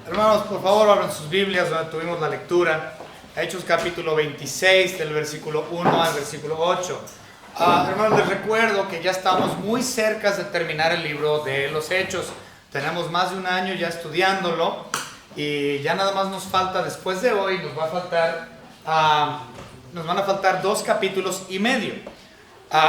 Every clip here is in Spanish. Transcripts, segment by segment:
Hermanos, por favor, abran sus Biblias donde tuvimos la lectura. Hechos capítulo 26, del versículo 1 al versículo 8. Hermanos, les recuerdo que ya estamos muy cerca de terminar el libro de los Hechos. Tenemos más de un año ya estudiándolo y ya nada más nos falta, después de hoy, nos van a faltar 2 capítulos y medio.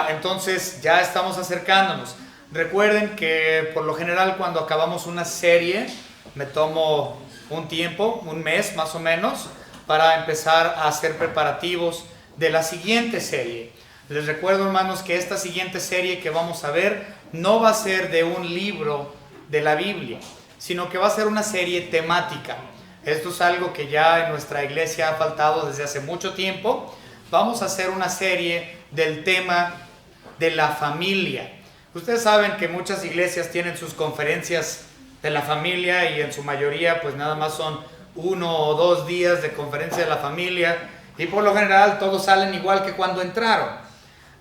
Entonces ya estamos acercándonos. Recuerden que por lo general cuando acabamos una serie me tomo un tiempo, un mes más o menos, para empezar a hacer preparativos de la siguiente serie. Les recuerdo, hermanos, que esta siguiente serie que vamos a ver no va a ser de un libro de la Biblia, sino que va a ser una serie temática. Esto es algo que ya en nuestra iglesia ha faltado desde hace mucho tiempo. Vamos a hacer una serie del tema de la familia. Ustedes saben que muchas iglesias tienen sus conferencias de la familia y en su mayoría pues nada más son 1 o 2 días de conferencia de la familia y por lo general todos salen igual que cuando entraron.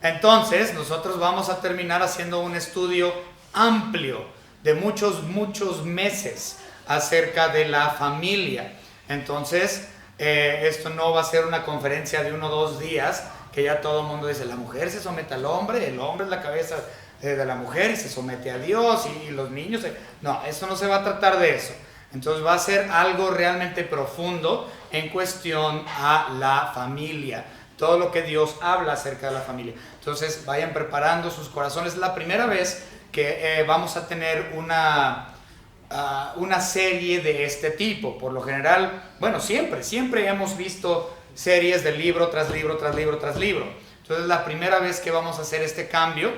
Entonces nosotros vamos a terminar haciendo un estudio amplio de muchos meses acerca de la familia. Entonces esto no va a ser una conferencia de 1 o 2 días que ya todo el mundo dice la mujer se somete al hombre, el hombre es la cabeza de la mujer y se somete a Dios y los niños. No, esto no se va a tratar de eso. Entonces va a ser algo realmente profundo en cuestión a la familia. Todo lo que Dios habla acerca de la familia. Entonces vayan preparando sus corazones. Es la primera vez que vamos a tener una serie de este tipo. Por lo general, bueno, siempre hemos visto series de libro tras libro, tras libro, tras libro. Entonces es la primera vez que vamos a hacer este cambio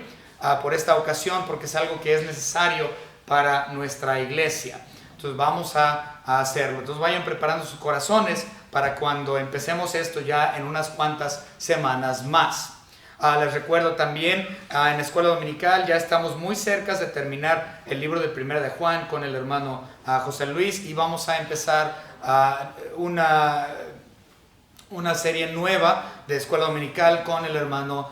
por esta ocasión, porque es algo que es necesario para nuestra iglesia. Entonces vamos a hacerlo. Entonces vayan preparando sus corazones para cuando empecemos esto ya en unas cuantas semanas más. Les recuerdo también, en la escuela dominical ya estamos muy cerca de terminar el libro de Primera de Juan con el hermano José Luis y vamos a empezar una serie nueva de escuela dominical con el hermano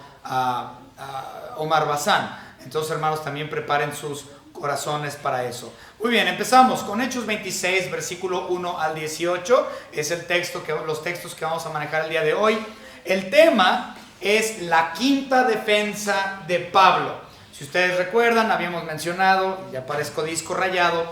Omar Bazán. Entonces, hermanos, también preparen sus corazones para eso. Muy bien, empezamos con Hechos 26, versículo 1 al 18. Es los textos que vamos a manejar el día de hoy. El tema es la quinta defensa de Pablo. Si ustedes recuerdan, habíamos mencionado, ya parezco disco rayado,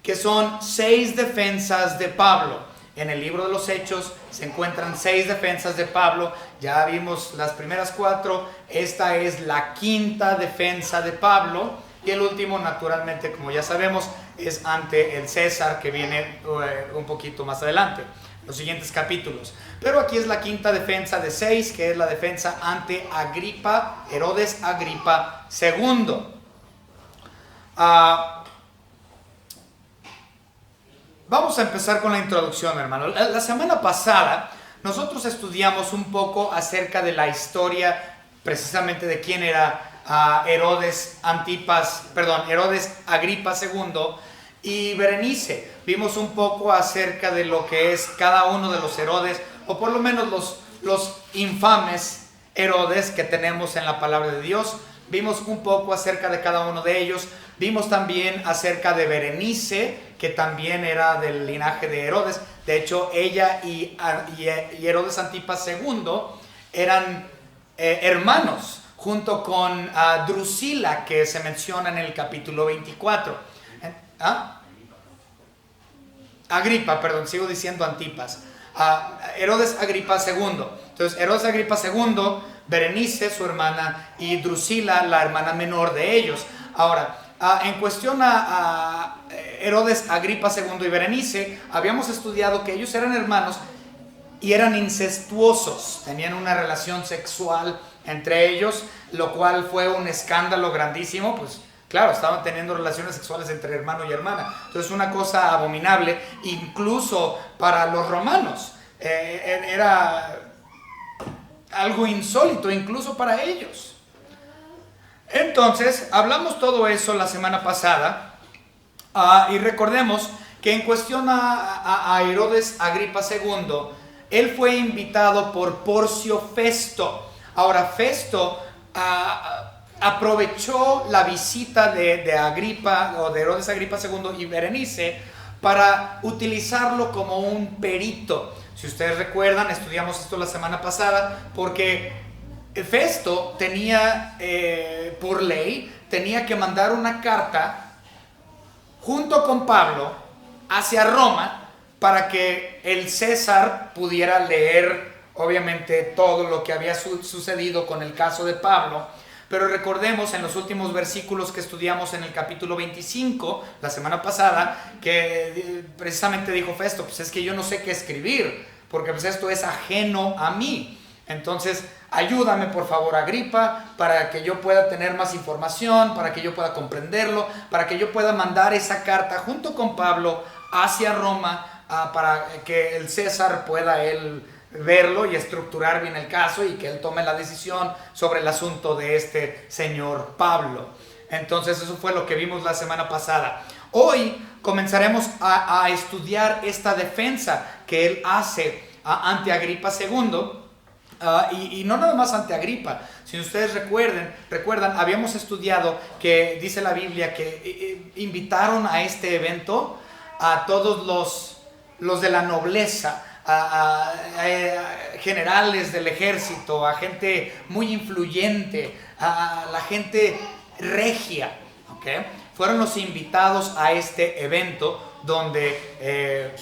que son 6 defensas de Pablo. En el libro de los Hechos se encuentran 6 defensas de Pablo. Ya vimos las primeras 4. Esta es la quinta defensa de Pablo. Y el último, naturalmente, como ya sabemos, es ante el César, que viene un poquito más adelante, los siguientes capítulos. Pero aquí es la quinta defensa de 6, que es la defensa ante Herodes Agripa II. Vamos a empezar con la introducción, hermano. La semana pasada nosotros estudiamos un poco acerca de la historia precisamente de quién era Herodes Agripa II y Berenice. Vimos un poco acerca de lo que es cada uno de los Herodes, o por lo menos los infames Herodes que tenemos en la palabra de Dios. Vimos un poco acerca de cada uno de ellos. Vimos también acerca de Berenice, que también era del linaje de Herodes. De hecho, ella y Herodes Antipas II eran hermanos, junto con Drusila, que se menciona en el capítulo 24. Agripa, perdón, sigo diciendo Antipas. Herodes Agripa II. Entonces, Herodes Agripa II, Berenice, su hermana, y Drusila, la hermana menor de ellos. Ahora, en cuestión a Herodes Agripa II y Berenice, habíamos estudiado que ellos eran hermanos y eran incestuosos, tenían una relación sexual entre ellos, lo cual fue un escándalo grandísimo. Pues claro, estaban teniendo relaciones sexuales entre hermano y hermana. Entonces una cosa abominable, incluso para los romanos. Era algo insólito, incluso para ellos. Entonces, hablamos todo eso la semana pasada y recordemos que en cuestión a Herodes Agripa II, él fue invitado por Porcio Festo. Ahora, Festo aprovechó la visita de Agripa o de Herodes Agripa II y Berenice para utilizarlo como un perito. Si ustedes recuerdan, estudiamos esto la semana pasada, porque Festo tenía, por ley, tenía que mandar una carta junto con Pablo hacia Roma para que el César pudiera leer, obviamente, todo lo que había sucedido con el caso de Pablo. Pero recordemos en los últimos versículos que estudiamos en el capítulo 25, la semana pasada, que precisamente dijo Festo, pues es que yo no sé qué escribir, porque pues esto es ajeno a mí. Entonces, ayúdame por favor, Agripa, para que yo pueda tener más información, para que yo pueda comprenderlo, para que yo pueda mandar esa carta junto con Pablo hacia Roma, para que el César pueda él verlo y estructurar bien el caso y que él tome la decisión sobre el asunto de este señor Pablo. Entonces eso fue lo que vimos la semana pasada. Hoy comenzaremos a estudiar esta defensa que él hace ante Agripa II. Y no nada más ante Agripa. Si ustedes recuerdan, habíamos estudiado que dice la Biblia que invitaron a este evento a todos los de la nobleza, a generales del ejército, a gente muy influyente, a la gente regia, ¿okay? Fueron los invitados a este evento donde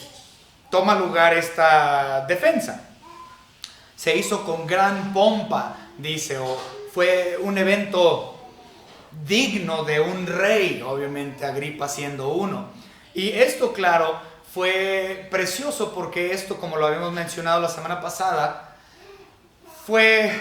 toma lugar esta defensa. Se hizo con gran pompa, dice, o fue un evento digno de un rey, obviamente Agripa siendo uno. Y esto, claro, fue precioso porque esto, como lo habíamos mencionado la semana pasada, fue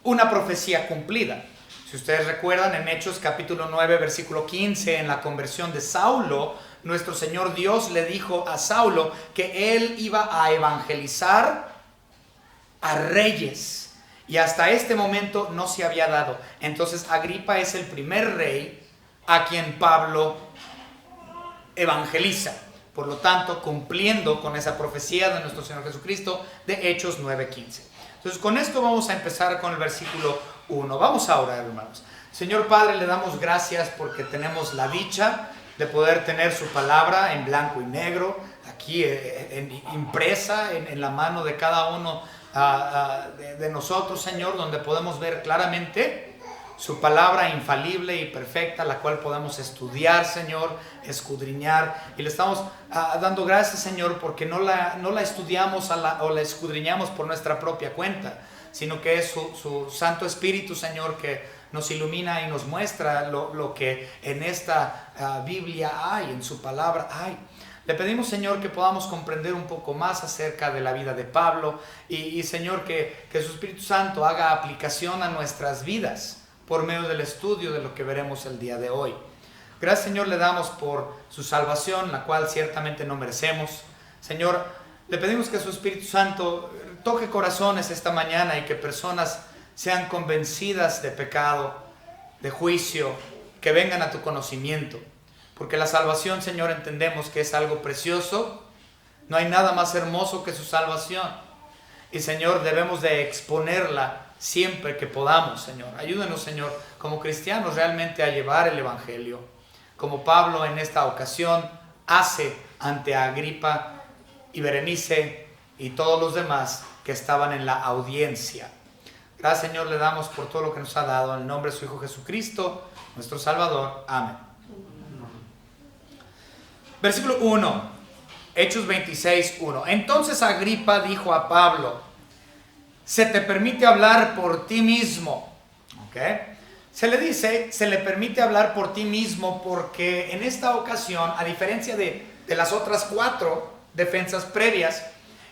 una profecía cumplida. Si ustedes recuerdan, en Hechos capítulo 9, versículo 15, en la conversión de Saulo, nuestro Señor Dios le dijo a Saulo que él iba a evangelizar a reyes, y hasta este momento no se había dado. Entonces Agripa es el primer rey a quien Pablo evangeliza, por lo tanto cumpliendo con esa profecía de nuestro Señor Jesucristo de Hechos 9:15. Entonces con esto vamos a empezar con el versículo 1. Vamos a orar, hermanos. Señor Padre, le damos gracias porque tenemos la dicha de poder tener su palabra en blanco y negro aquí impresa en la mano de cada uno de nosotros, Señor, donde podemos ver claramente su palabra infalible y perfecta, la cual podemos estudiar, Señor, escudriñar, y le estamos dando gracias, Señor, porque no la estudiamos o la escudriñamos por nuestra propia cuenta, sino que es su Santo Espíritu, Señor, que nos ilumina y nos muestra lo que en esta Biblia hay, en su palabra hay. Le pedimos, Señor, que podamos comprender un poco más acerca de la vida de Pablo y Señor, que su Espíritu Santo haga aplicación a nuestras vidas por medio del estudio de lo que veremos el día de hoy. Gracias, Señor, le damos por su salvación, la cual ciertamente no merecemos. Señor, le pedimos que su Espíritu Santo toque corazones esta mañana y que personas sean convencidas de pecado, de juicio, que vengan a tu conocimiento. Porque la salvación, Señor, entendemos que es algo precioso. No hay nada más hermoso que su salvación. Y, Señor, debemos de exponerla siempre que podamos, Señor. Ayúdenos, Señor, como cristianos realmente a llevar el Evangelio. Como Pablo en esta ocasión hace ante Agripa y Berenice y todos los demás que estaban en la audiencia. Gracias, Señor, le damos por todo lo que nos ha dado. En el nombre de su Hijo Jesucristo, nuestro Salvador. Amén. Versículo 1, Hechos 26:1. Entonces Agripa dijo a Pablo: se te permite hablar por ti mismo. ¿Okay? Se le permite hablar por ti mismo porque en esta ocasión, a diferencia de las otras 4 defensas previas,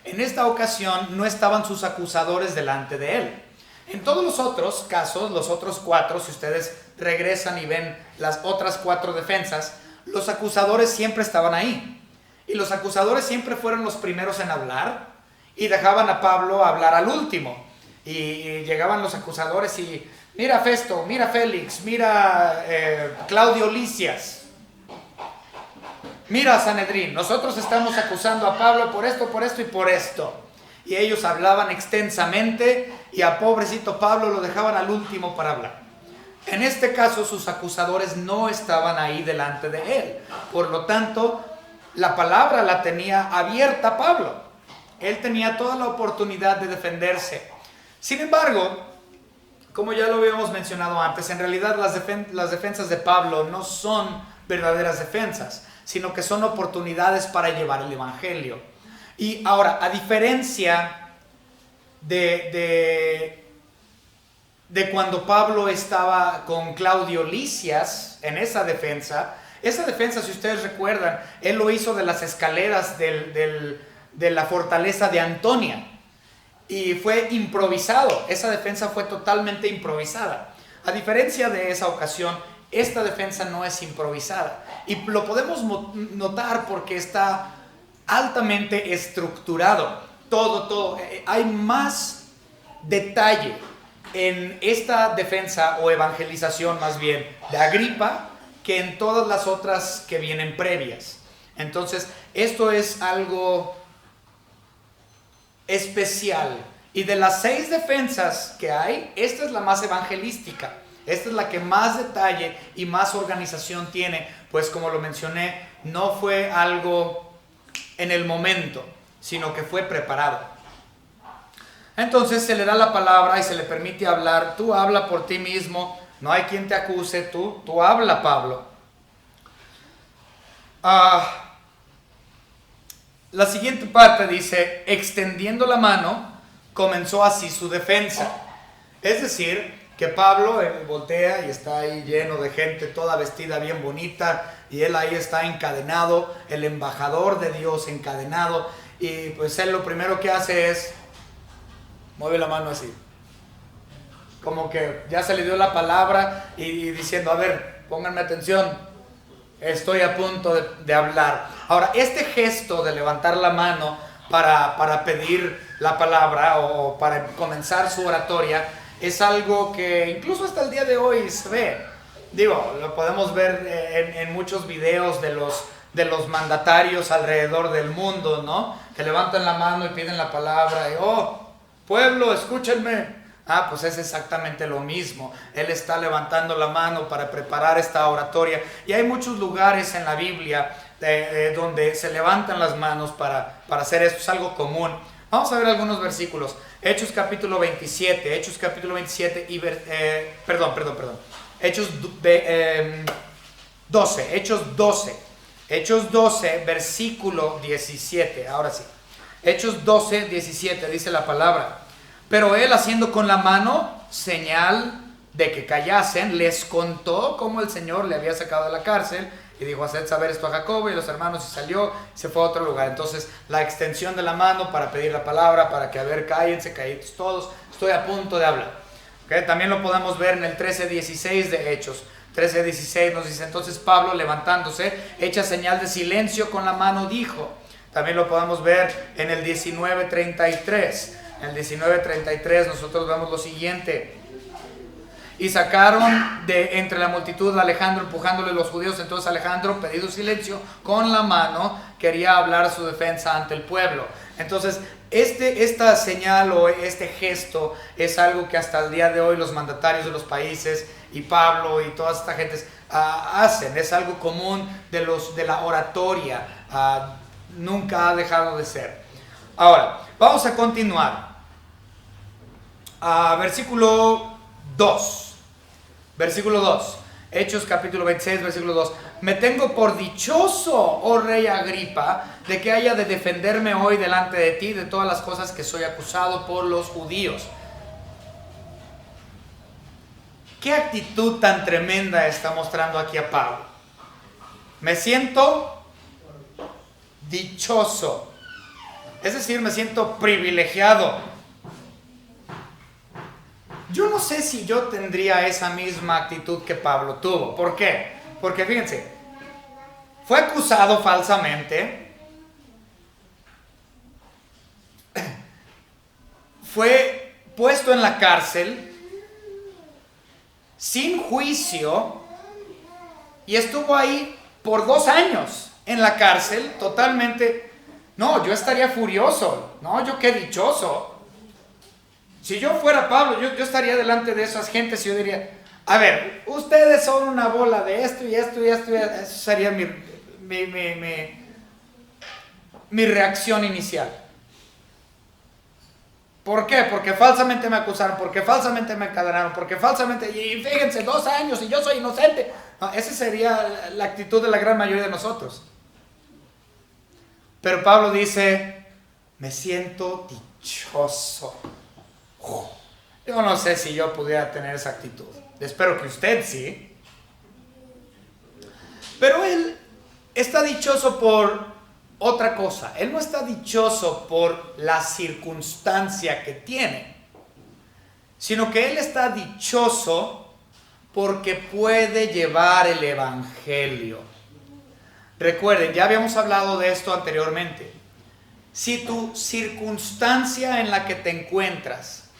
en esta ocasión no estaban sus acusadores delante de él. En todos los otros casos, los otros 4, si ustedes regresan y ven las otras 4 defensas, los acusadores siempre estaban ahí. Y los acusadores siempre fueron los primeros en hablar y dejaban a Pablo hablar al último. Y llegaban los acusadores y: mira Festo, mira Félix, mira Claudio Lisias, mira Sanedrín, nosotros estamos acusando a Pablo por esto y por esto. Y ellos hablaban extensamente y a pobrecito Pablo lo dejaban al último para hablar. En este caso sus acusadores no estaban ahí delante de él. Por lo tanto, la palabra la tenía abierta Pablo. Él tenía toda la oportunidad de defenderse. Sin embargo, como ya lo habíamos mencionado antes, en realidad las defensas de Pablo no son verdaderas defensas, sino que son oportunidades para llevar el evangelio. Y ahora, a diferencia de cuando Pablo estaba con Claudio Lisias en esa defensa, si ustedes recuerdan, él lo hizo de las escaleras de la fortaleza de Antonia. Y fue improvisado, esa defensa fue totalmente improvisada. A diferencia de esa ocasión, esta defensa no es improvisada. Y lo podemos notar porque está altamente estructurado. Todo. Hay más detalle en esta defensa o evangelización más bien de Agripa que en todas las otras que vienen previas. Entonces, esto es algo especial. Y de las 6 defensas que hay, esta es la más evangelística. Esta es la que más detalle y más organización tiene, pues como lo mencioné, no fue algo en el momento, sino que fue preparado. Entonces se le da la palabra y se le permite hablar. Tú habla por ti mismo, no hay quien te acuse, tú habla, Pablo. La siguiente parte dice, extendiendo la mano, comenzó así su defensa. Es decir, que Pablo voltea y está ahí lleno de gente, toda vestida bien bonita, y él ahí está encadenado, el embajador de Dios encadenado, y pues él lo primero que hace es, mueve la mano así, como que ya se le dio la palabra y diciendo, a ver, pónganme atención, estoy a punto de hablar. Ahora, este gesto de levantar la mano para pedir la palabra o para comenzar su oratoria es algo que incluso hasta el día de hoy se ve. Digo, lo podemos ver en muchos videos de los mandatarios alrededor del mundo, ¿no? Que levantan la mano y piden la palabra y, oh, pueblo, escúchenme. Pues es exactamente lo mismo. Él está levantando la mano para preparar esta oratoria. Y hay muchos lugares en la Biblia donde se levantan las manos para hacer esto. Es algo común. Vamos a ver algunos versículos. Hechos capítulo 27 y perdón. Hechos 12. Hechos 12, versículo 17. Ahora sí. Hechos 12, 17 dice la palabra. Pero él, haciendo con la mano señal de que callasen, les contó cómo el Señor le había sacado de la cárcel y dijo, haced saber esto a Jacobo y a los hermanos, y salió y se fue a otro lugar. Entonces, la extensión de la mano para pedir la palabra, para que, a ver, cállense todos, estoy a punto de hablar. ¿Okay? También lo podemos ver en el 13:16 de Hechos. 13:16 nos dice, entonces Pablo, levantándose, hecha señal de silencio con la mano, dijo. También lo podemos ver en el 19:33. En el 19:33 nosotros vemos lo siguiente. Y sacaron de entre la multitud a Alejandro, empujándole los judíos. Entonces Alejandro, pedido silencio, con la mano quería hablar su defensa ante el pueblo. Entonces esta señal o este gesto es algo que hasta el día de hoy los mandatarios de los países y Pablo y todas estas gentes hacen. Es algo común de la oratoria. Nunca ha dejado de ser. Ahora, vamos a continuar. Versículo 2. Versículo 2. Hechos capítulo 26, versículo 2. Me tengo por dichoso, oh rey Agripa, de que haya de defenderme hoy delante de ti de todas las cosas que soy acusado por los judíos. ¿Qué actitud tan tremenda está mostrando aquí a Pablo? Me siento dichoso. Es decir, me siento privilegiado. Yo no sé si yo tendría esa misma actitud que Pablo tuvo. ¿Por qué? Porque fíjense, fue acusado falsamente, fue puesto en la cárcel, sin juicio, y estuvo ahí por 2 años en la cárcel, totalmente. No, yo estaría furioso. No, yo qué dichoso. Si yo fuera Pablo, yo estaría delante de esas gentes y yo diría, a ver, ustedes son una bola de esto y esto y esto. Eso sería mi reacción inicial. ¿Por qué? Porque falsamente me acusaron, porque falsamente me encadenaron, porque falsamente, y fíjense, 2 años y yo soy inocente. No, esa sería la actitud de la gran mayoría de nosotros. Pero Pablo dice, me siento dichoso. Yo no sé si yo pudiera tener esa actitud. Espero que usted sí. Pero él está dichoso por otra cosa. Él no está dichoso por la circunstancia que tiene, sino que él está dichoso porque puede llevar el evangelio. Recuerden, ya habíamos hablado de esto anteriormente. Si tu circunstancia en la que te encuentras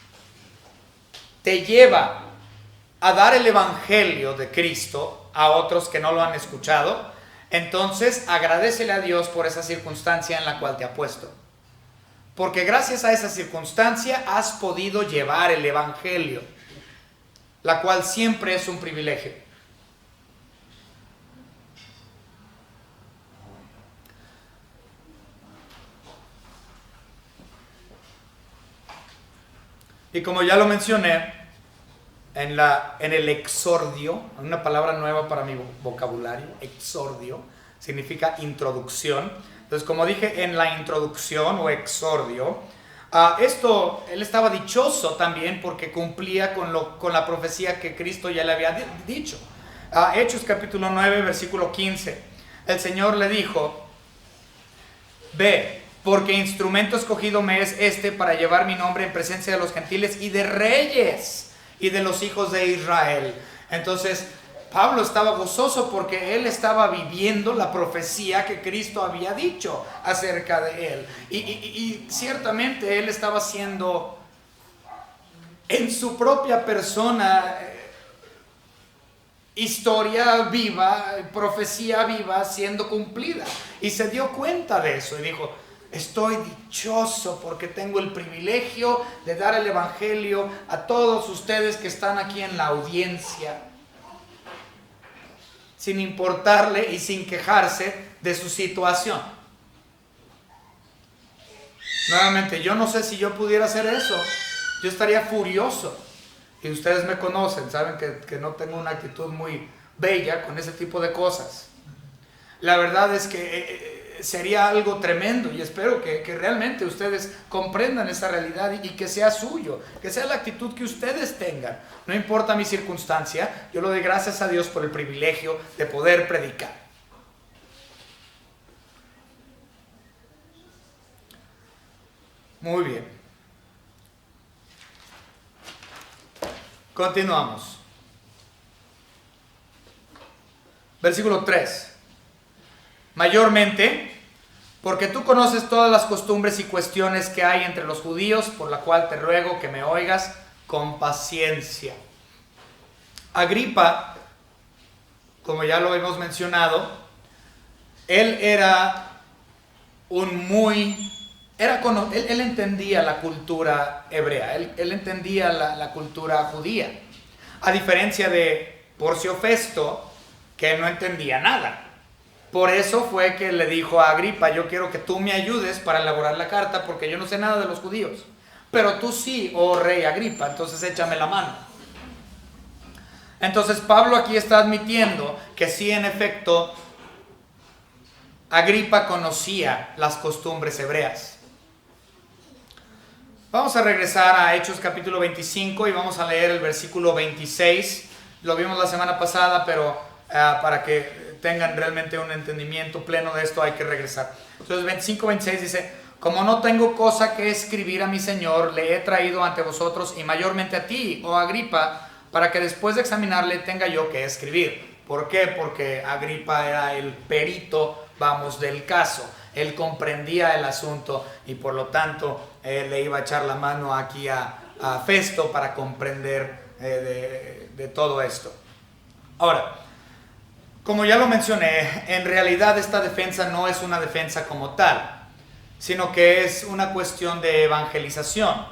te lleva a dar el evangelio de Cristo a otros que no lo han escuchado, entonces agradécele a Dios por esa circunstancia en la cual te ha puesto. Porque gracias a esa circunstancia has podido llevar el evangelio, la cual siempre es un privilegio. Y como ya lo mencioné, en el exordio, una palabra nueva para mi vocabulario, exordio, significa introducción. Entonces, como dije en la introducción o exordio, él estaba dichoso también porque cumplía con la profecía que Cristo ya le había dicho. Hechos capítulo 9, versículo 15. El Señor le dijo, ve, porque instrumento escogido me es este para llevar mi nombre en presencia de los gentiles y de reyes y de los hijos de Israel. Entonces, Pablo estaba gozoso porque él estaba viviendo la profecía que Cristo había dicho acerca de él. Y ciertamente él estaba siendo en su propia persona historia viva, profecía viva siendo cumplida. Y se dio cuenta de eso y dijo, estoy dichoso porque tengo el privilegio de dar el evangelio a todos ustedes que están aquí en la audiencia, sin importarle y sin quejarse de su situación. Nuevamente, yo no sé si yo pudiera hacer eso. Yo estaría furioso. Y ustedes me conocen, saben que no tengo una actitud muy bella con ese tipo de cosas. La verdad es que sería algo tremendo y espero que realmente ustedes comprendan esa realidad y que sea suyo, que sea la actitud que ustedes tengan. No importa mi circunstancia, yo le doy gracias a Dios por el privilegio de poder predicar. Muy bien. Continuamos. Versículo 3. Mayormente, porque tú conoces todas las costumbres y cuestiones que hay entre los judíos, por la cual te ruego que me oigas con paciencia. Agripa, como ya lo hemos mencionado, él era él entendía la cultura hebrea, él entendía la cultura judía, a diferencia de Porcio Festo, que no entendía nada. Por eso fue que le dijo a Agripa, yo quiero que tú me ayudes para elaborar la carta, porque yo no sé nada de los judíos, pero tú sí, oh rey Agripa, entonces échame la mano. Entonces Pablo aquí está admitiendo que sí, en efecto, Agripa conocía las costumbres hebreas. Vamos a regresar a Hechos capítulo 25 y vamos a leer el versículo 26. Lo vimos la semana pasada, pero para que tengan realmente un entendimiento pleno de esto hay que regresar. Entonces 25-26 dice, como no tengo cosa que escribir a mi Señor, le he traído ante vosotros y mayormente a ti, oh Agripa, para que después de examinarle tenga yo que escribir. ¿Por qué? Porque Agripa era el perito, del caso. Él comprendía el asunto y por lo tanto le iba a echar la mano aquí a Festo para comprender de todo esto. Ahora, como ya lo mencioné, en realidad esta defensa no es una defensa como tal, sino que es una cuestión de evangelización.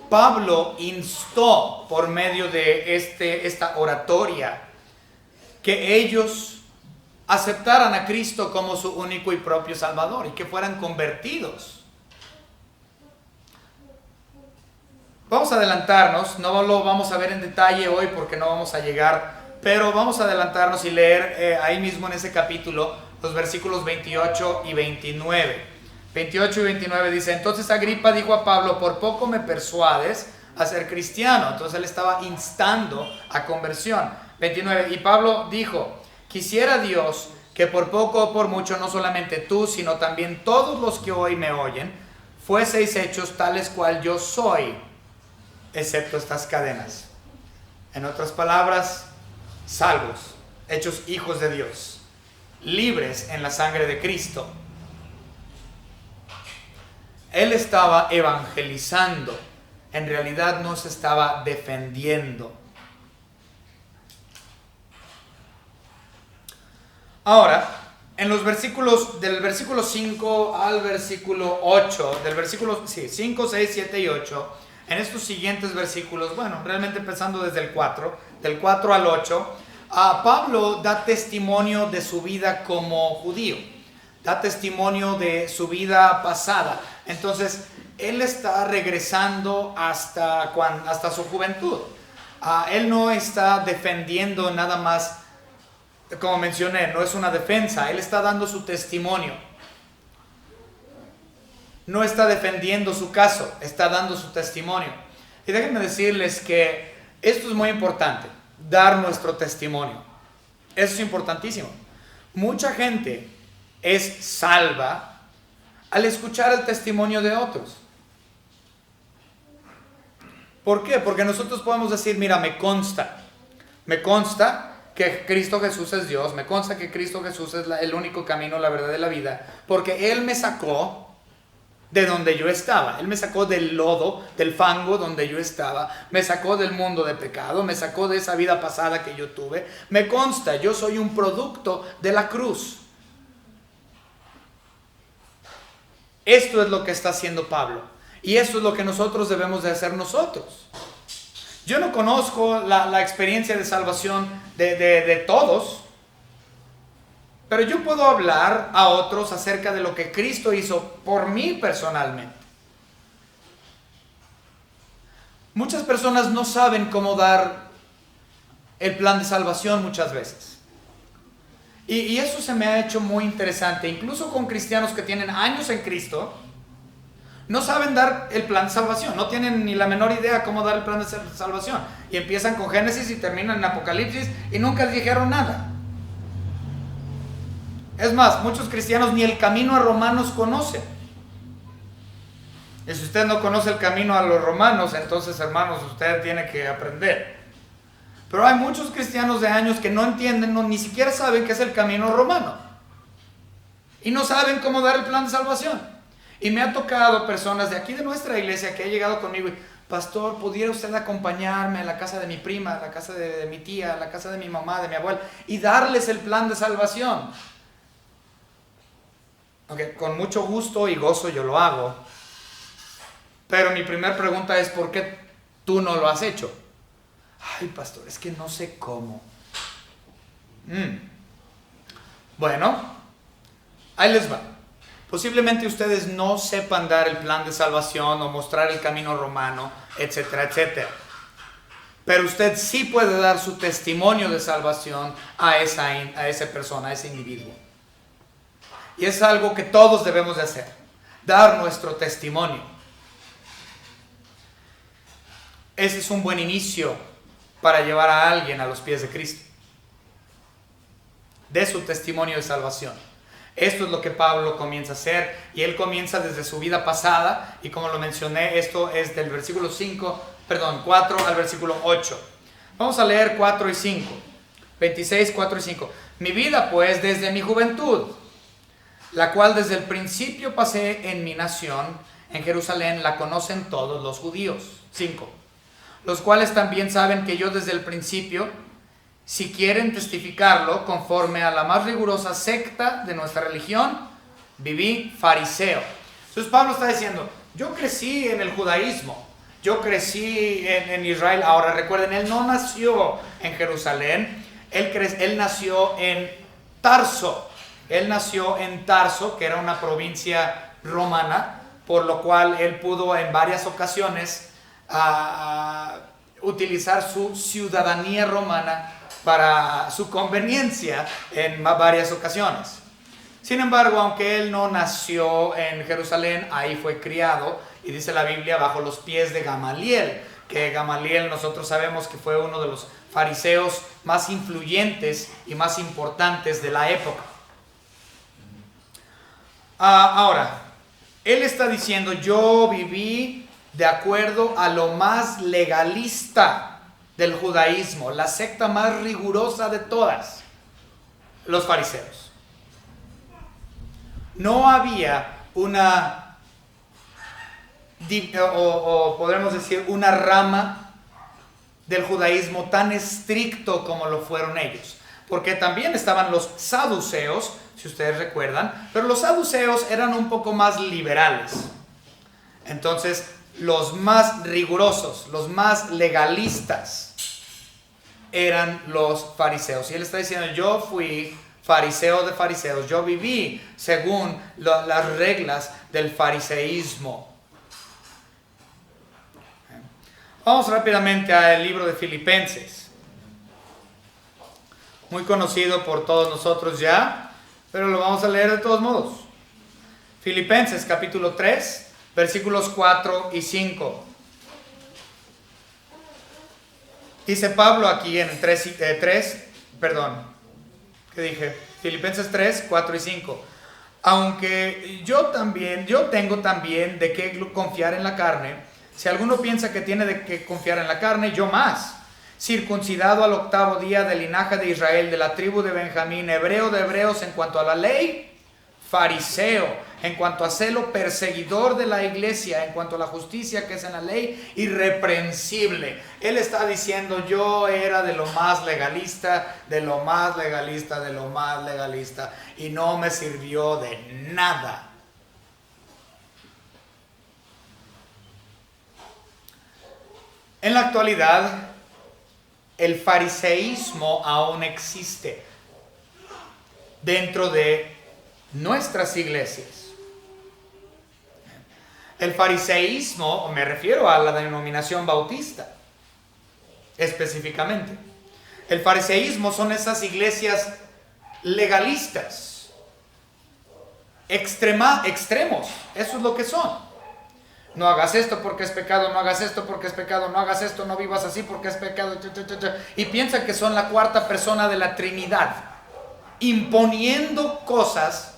Pablo instó por medio de esta oratoria que ellos aceptaran a Cristo como su único y propio Salvador y que fueran convertidos. Vamos a adelantarnos, no lo vamos a ver en detalle hoy porque no vamos a llegar, pero vamos a adelantarnos y leer ahí mismo en ese capítulo los versículos 28 y 29. 28 y 29 dice: entonces Agripa dijo a Pablo, por poco me persuades a ser cristiano. Entonces él estaba instando a conversión. 29, y Pablo dijo: quisiera Dios que por poco o por mucho, no solamente tú, sino también todos los que hoy me oyen, fueseis hechos tales cual yo soy, excepto estas cadenas. En otras palabras, salvos, hechos hijos de Dios, libres en la sangre de Cristo. Él estaba evangelizando, en realidad no se estaba defendiendo. Ahora, en los versículos, del versículo 5 al versículo 8, del versículo 5, 6, 7 y 8, en estos siguientes versículos, bueno, realmente empezando desde el 4, del 4 al 8, Pablo da testimonio de su vida como judío, da testimonio de su vida pasada. Entonces, él está regresando hasta su juventud. Él no está defendiendo nada más, como mencioné, no es una defensa, él está dando su testimonio. No está defendiendo su caso, está dando su testimonio. Y déjenme decirles que esto es muy importante, dar nuestro testimonio. Eso es importantísimo. Mucha gente es salva al escuchar el testimonio de otros. ¿Por qué? Porque nosotros podemos decir, mira, me consta que Cristo Jesús es Dios, me consta que Cristo Jesús es el único camino, la verdad y la vida, porque Él me sacó de donde yo estaba, Él me sacó del lodo, del fango donde yo estaba, me sacó del mundo de pecado, me sacó de esa vida pasada que yo tuve, me consta, yo soy un producto de la cruz. Esto es lo que está haciendo Pablo, y esto es lo que nosotros debemos de hacer nosotros. Yo no conozco la experiencia de salvación de todos, pero yo puedo hablar a otros acerca de lo que Cristo hizo por mí personalmente. Muchas personas no saben cómo dar el plan de salvación muchas veces. Y eso se me ha hecho muy interesante, incluso con cristianos que tienen años en Cristo, no saben dar el plan de salvación, no tienen ni la menor idea cómo dar el plan de salvación. Y empiezan con Génesis y terminan en Apocalipsis y nunca dijeron nada. Es más, muchos cristianos ni el camino a Romanos conocen. Y si usted no conoce el camino a los romanos, entonces, hermanos, usted tiene que aprender. Pero hay muchos cristianos de años que no entienden, ni siquiera saben qué es el camino romano. Y no saben cómo dar el plan de salvación. Y me ha tocado personas de aquí de nuestra iglesia que ha llegado conmigo y, pastor, ¿pudiera usted acompañarme a la casa de mi prima, a la casa de mi tía, a la casa de mi mamá, de mi abuela, y darles el plan de salvación? Okay, con mucho gusto y gozo yo lo hago. Pero mi primera pregunta es, ¿por qué tú no lo has hecho? Ay, pastor, es que no sé cómo. Bueno, ahí les va. Posiblemente ustedes no sepan dar el plan de salvación o mostrar el camino romano, etcétera, etcétera. Pero usted sí puede dar su testimonio de salvación a esa persona, a ese individuo. Y es algo que todos debemos de hacer, dar nuestro testimonio. Ese es un buen inicio para llevar a alguien a los pies de Cristo. De su testimonio de salvación. Esto es lo que Pablo comienza a hacer, y él comienza desde su vida pasada, y como lo mencioné, esto es del versículo 4 al versículo 8. Vamos a leer 4 y 5. 26, 4 y 5. Mi vida pues desde mi juventud, la cual desde el principio pasé en mi nación, en Jerusalén, la conocen todos los judíos. 5. Los cuales también saben que yo desde el principio, si quieren testificarlo, conforme a la más rigurosa secta de nuestra religión, viví fariseo. Entonces Pablo está diciendo, yo crecí en el judaísmo, yo crecí en Israel. Ahora recuerden, él no nació en Jerusalén, él nació en Tarso. Él nació en Tarso, que era una provincia romana, por lo cual él pudo en varias ocasiones utilizar su ciudadanía romana para su conveniencia en varias ocasiones. Sin embargo, aunque él no nació en Jerusalén, ahí fue criado, y dice la Biblia, bajo los pies de Gamaliel, que Gamaliel nosotros sabemos que fue uno de los fariseos más influyentes y más importantes de la época. Ahora, él está diciendo, yo viví de acuerdo a lo más legalista del judaísmo, la secta más rigurosa de todas, los fariseos. No había una, o podremos decir, una rama del judaísmo tan estricto como lo fueron ellos. Porque también estaban los saduceos, si ustedes recuerdan, pero los saduceos eran un poco más liberales. Entonces, los más rigurosos, los más legalistas, eran los fariseos. Y él está diciendo, yo fui fariseo de fariseos, yo viví según las reglas del fariseísmo. Vamos rápidamente al libro de Filipenses. Muy conocido por todos nosotros ya, pero lo vamos a leer de todos modos. Filipenses capítulo 3, versículos 4 y 5. Dice Pablo aquí en Filipenses 3, 4 y 5. Aunque yo tengo también de qué confiar en la carne. Si alguno piensa que tiene de qué confiar en la carne, yo más. Circuncidado al 8º día del linaje de Israel, de la tribu de Benjamín, hebreo de hebreos en cuanto a la ley, fariseo, en cuanto a celo, perseguidor de la iglesia, en cuanto a la justicia que es en la ley, irreprensible. Él está diciendo, yo era de lo más legalista, de lo más legalista, de lo más legalista, y no me sirvió de nada. En la actualidad, el fariseísmo aún existe dentro de nuestras iglesias. El fariseísmo, me refiero a la denominación bautista, específicamente. El fariseísmo son esas iglesias legalistas, extremos, eso es lo que son. No hagas esto porque es pecado, no hagas esto porque es pecado, no hagas esto, no vivas así porque es pecado. Y piensan que son la cuarta persona de la Trinidad, imponiendo cosas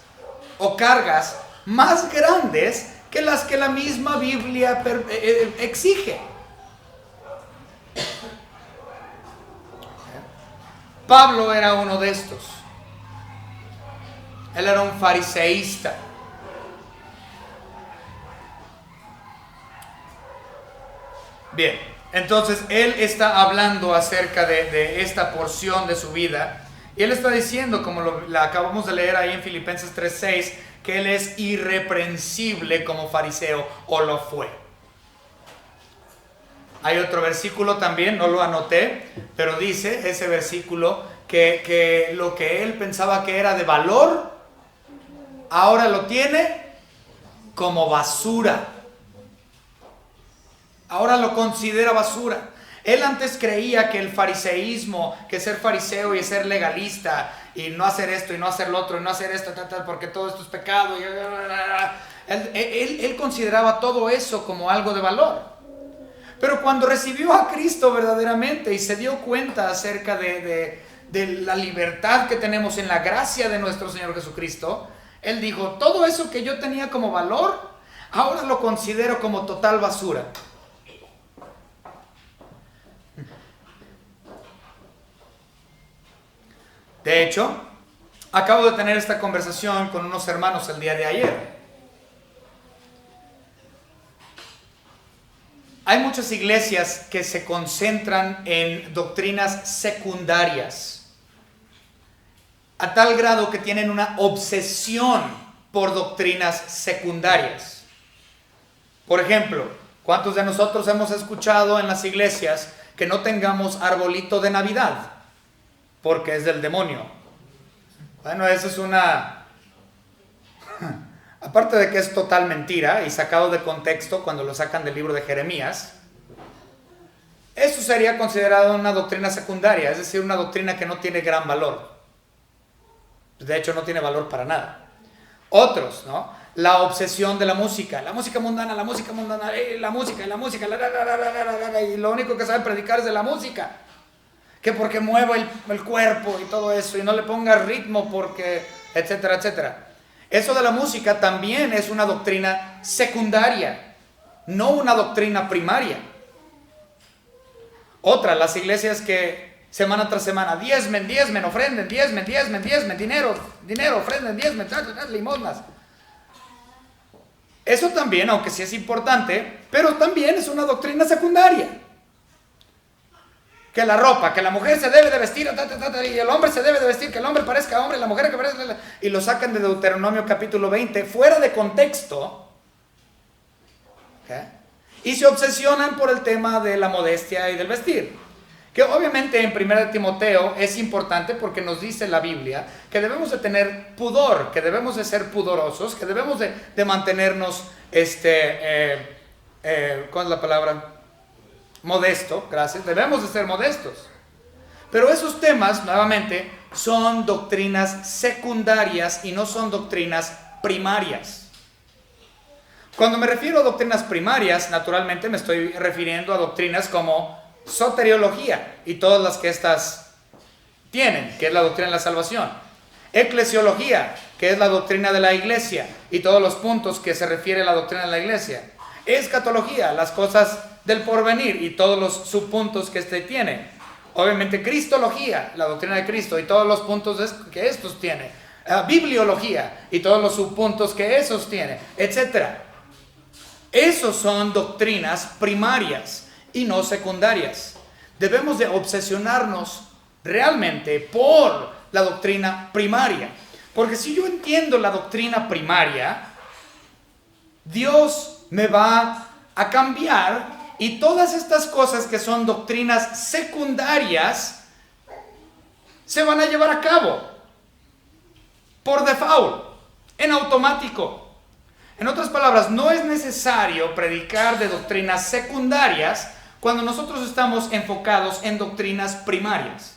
o cargas más grandes que las que la misma Biblia exige. Pablo era uno de estos. Él era un fariseísta. Bien, entonces él está hablando acerca de esta porción de su vida, y él está diciendo, como la acabamos de leer ahí en Filipenses 3:6, que él es irreprensible como fariseo, o lo fue. Hay otro versículo también, no lo anoté, pero dice ese versículo que lo que él pensaba que era de valor, ahora lo tiene como basura. Ahora lo considera basura. Él antes creía que el fariseísmo, que ser fariseo y ser legalista, y no hacer esto y no hacer lo otro y no hacer esto, porque todo esto es pecado. Él consideraba todo eso como algo de valor. Pero cuando recibió a Cristo verdaderamente y se dio cuenta acerca de la libertad que tenemos en la gracia de nuestro Señor Jesucristo, él dijo, todo eso que yo tenía como valor, ahora lo considero como total basura. De hecho, acabo de tener esta conversación con unos hermanos el día de ayer. Hay muchas iglesias que se concentran en doctrinas secundarias, a tal grado que tienen una obsesión por doctrinas secundarias. Por ejemplo, ¿cuántos de nosotros hemos escuchado en las iglesias que no tengamos arbolito de Navidad? Porque es del demonio. Bueno, eso es una... Aparte de que es total mentira y sacado de contexto cuando lo sacan del libro de Jeremías, eso sería considerado una doctrina secundaria, es decir, una doctrina que no tiene gran valor. De hecho, no tiene valor para nada. Otros, ¿no? La obsesión de la música mundana, la música, y lo único que saben predicar es de la música. Que porque muevo el cuerpo y todo eso, y no le ponga ritmo porque, etcétera, etcétera. Eso de la música también es una doctrina secundaria, no una doctrina primaria. Otra, las iglesias que semana tras semana, diezmen, ofrenden, diezmen, dinero, ofrenden, diezmen, limosnas. Eso también, aunque sí es importante, pero también es una doctrina secundaria. Que la ropa, que la mujer se debe de vestir, y el hombre se debe de vestir, que el hombre parezca hombre, la mujer que parezca... Y lo sacan de Deuteronomio capítulo 20, fuera de contexto. ¿Okay? Y se obsesionan por el tema de la modestia y del vestir. Que obviamente en 1 Timoteo es importante porque nos dice la Biblia que debemos de tener pudor, que debemos de ser pudorosos, que debemos de mantenernos, ¿cuál es la palabra? Modesto, gracias, debemos de ser modestos. Pero esos temas, nuevamente, son doctrinas secundarias y no son doctrinas primarias. Cuando me refiero a doctrinas primarias, naturalmente me estoy refiriendo a doctrinas como soteriología y todas las que éstas tienen, que es la doctrina de la salvación. Eclesiología, que es la doctrina de la iglesia y todos los puntos que se refiere a la doctrina de la iglesia. Escatología, las cosas del porvenir y todos los subpuntos que éste tiene. Obviamente cristología, la doctrina de Cristo y todos los puntos que estos tienen. Bibliología y todos los subpuntos que esos tienen, etc. Esos son doctrinas primarias y no secundarias. Debemos de obsesionarnos realmente por la doctrina primaria. Porque si yo entiendo la doctrina primaria, Dios me va a cambiar y todas estas cosas que son doctrinas secundarias se van a llevar a cabo por default, en automático. En otras palabras, no es necesario predicar de doctrinas secundarias cuando nosotros estamos enfocados en doctrinas primarias.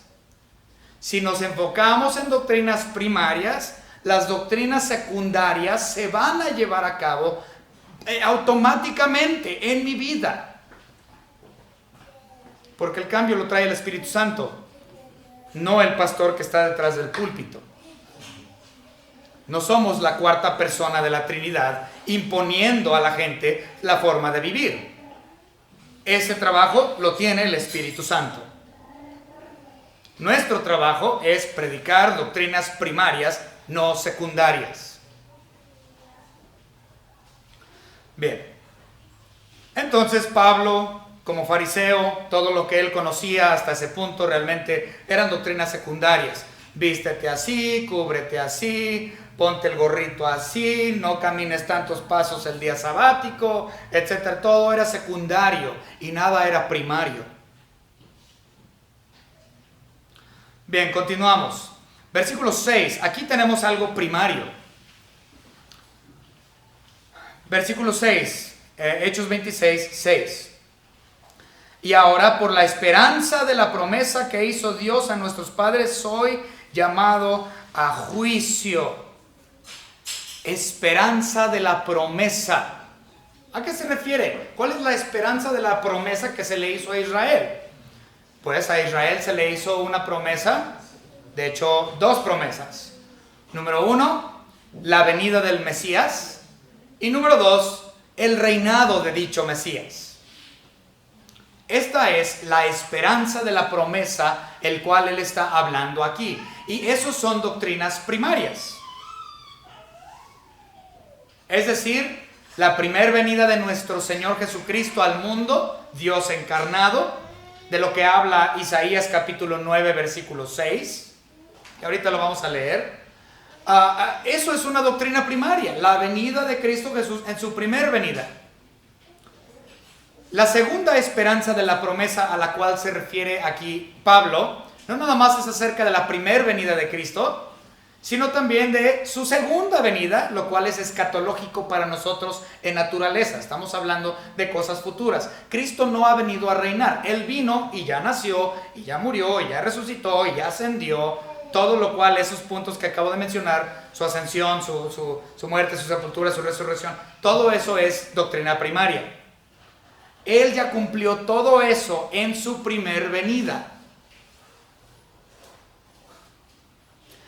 Si nos enfocamos en doctrinas primarias, las doctrinas secundarias se van a llevar a cabo automáticamente en mi vida. Porque el cambio lo trae el Espíritu Santo, no el pastor que está detrás del púlpito. No somos la cuarta persona de la Trinidad imponiendo a la gente la forma de vivir. Ese trabajo lo tiene el Espíritu Santo. Nuestro trabajo es predicar doctrinas primarias, no secundarias. Bien. Entonces Pablo, como fariseo, todo lo que él conocía hasta ese punto realmente eran doctrinas secundarias. Vístete así, cúbrete así, ponte el gorrito así, no camines tantos pasos el día sabático, etc. Todo era secundario y nada era primario. Bien, continuamos. Versículo 6, aquí tenemos algo primario. Versículo 6, Hechos 26, 6. Y ahora, por la esperanza de la promesa que hizo Dios a nuestros padres, soy llamado a juicio. Esperanza de la promesa. ¿A qué se refiere? ¿Cuál es la esperanza de la promesa que se le hizo a Israel? Pues a Israel se le hizo una promesa, de hecho, dos promesas. Número 1, la venida del Mesías. Y número 2, el reinado de dicho Mesías. Esta es la esperanza de la promesa, el cual él está hablando aquí. Y esos son doctrinas primarias. Es decir, la primer venida de nuestro Señor Jesucristo al mundo, Dios encarnado, de lo que habla Isaías capítulo 9, versículo 6, que ahorita lo vamos a leer. Eso es una doctrina primaria, la venida de Cristo Jesús en su primer venida. La segunda esperanza de la promesa a la cual se refiere aquí Pablo, no nada más es acerca de la primer venida de Cristo, sino también de su segunda venida, lo cual es escatológico para nosotros en naturaleza. Estamos hablando de cosas futuras. Cristo no ha venido a reinar. Él vino y ya nació, y ya murió, y ya resucitó, y ya ascendió. Todo lo cual, esos puntos que acabo de mencionar, su ascensión, su muerte, su sepultura, su resurrección, todo eso es doctrina primaria. Él ya cumplió todo eso en su primer venida.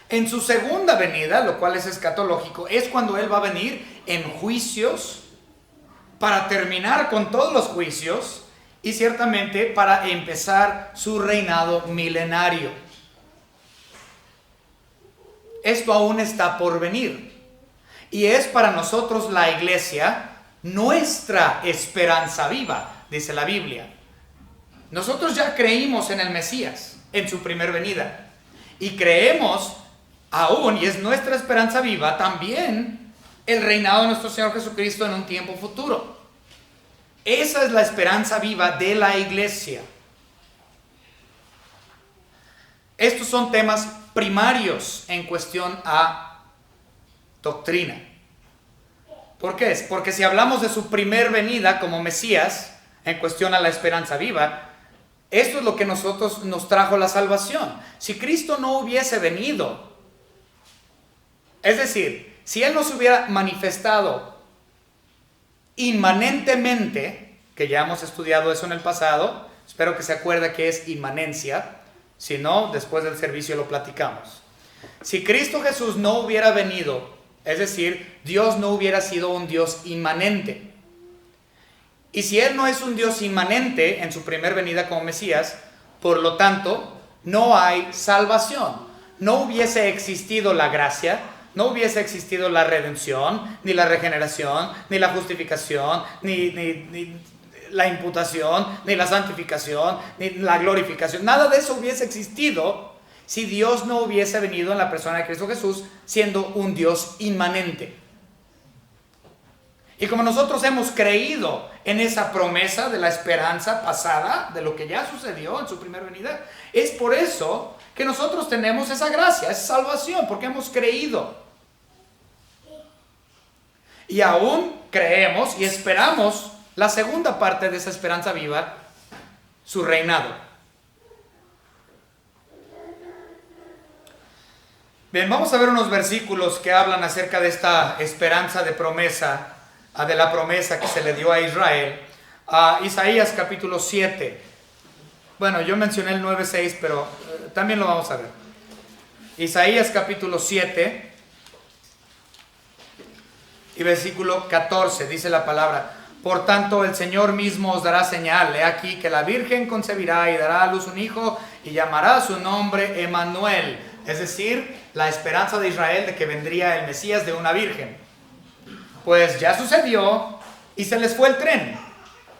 En su segunda venida, lo cual es escatológico, es cuando Él va a venir en juicios para terminar con todos los juicios y ciertamente para empezar su reinado milenario. Esto aún está por venir y es para nosotros la iglesia nuestra esperanza viva, dice la Biblia. Nosotros ya creímos en el Mesías, en su primer venida, y creemos aún, y es nuestra esperanza viva, también el reinado de nuestro Señor Jesucristo en un tiempo futuro. Esa es la esperanza viva de la iglesia. Estos son temas primarios en cuestión a doctrina. ¿Por qué? Porque si hablamos de su primer venida como Mesías, en cuestión a la esperanza viva, esto es lo que nos trajo la salvación. Si Cristo no hubiese venido, es decir, si Él no se hubiera manifestado inmanentemente, que ya hemos estudiado eso en el pasado, espero que se acuerde que es inmanencia, si no, después del servicio lo platicamos. Si Cristo Jesús no hubiera venido, es decir, Dios no hubiera sido un Dios inmanente. Y si Él no es un Dios inmanente en su primer venida como Mesías, por lo tanto, no hay salvación. No hubiese existido la gracia, no hubiese existido la redención, ni la regeneración, ni la justificación, ni la imputación, ni la santificación, ni la glorificación. Nada de eso hubiese existido si Dios no hubiese venido en la persona de Cristo Jesús, siendo un Dios inmanente. Y como nosotros hemos creído en esa promesa de la esperanza pasada, de lo que ya sucedió en su primera venida, es por eso que nosotros tenemos esa gracia, esa salvación, porque hemos creído. Y aún creemos y esperamos la segunda parte de esa esperanza viva, su reinado. Bien, vamos a ver unos versículos que hablan acerca de esta esperanza de promesa, de la promesa que se le dio a Israel. Isaías capítulo 7. Bueno, yo mencioné el 9:6, pero también lo vamos a ver. Isaías capítulo 7 y versículo 14, dice la palabra: por tanto el Señor mismo os dará señal, he aquí que la Virgen concebirá y dará a luz un hijo y llamará su nombre Emmanuel, es decir, la esperanza de Israel de que vendría el Mesías de una virgen. Pues ya sucedió y se les fue el tren,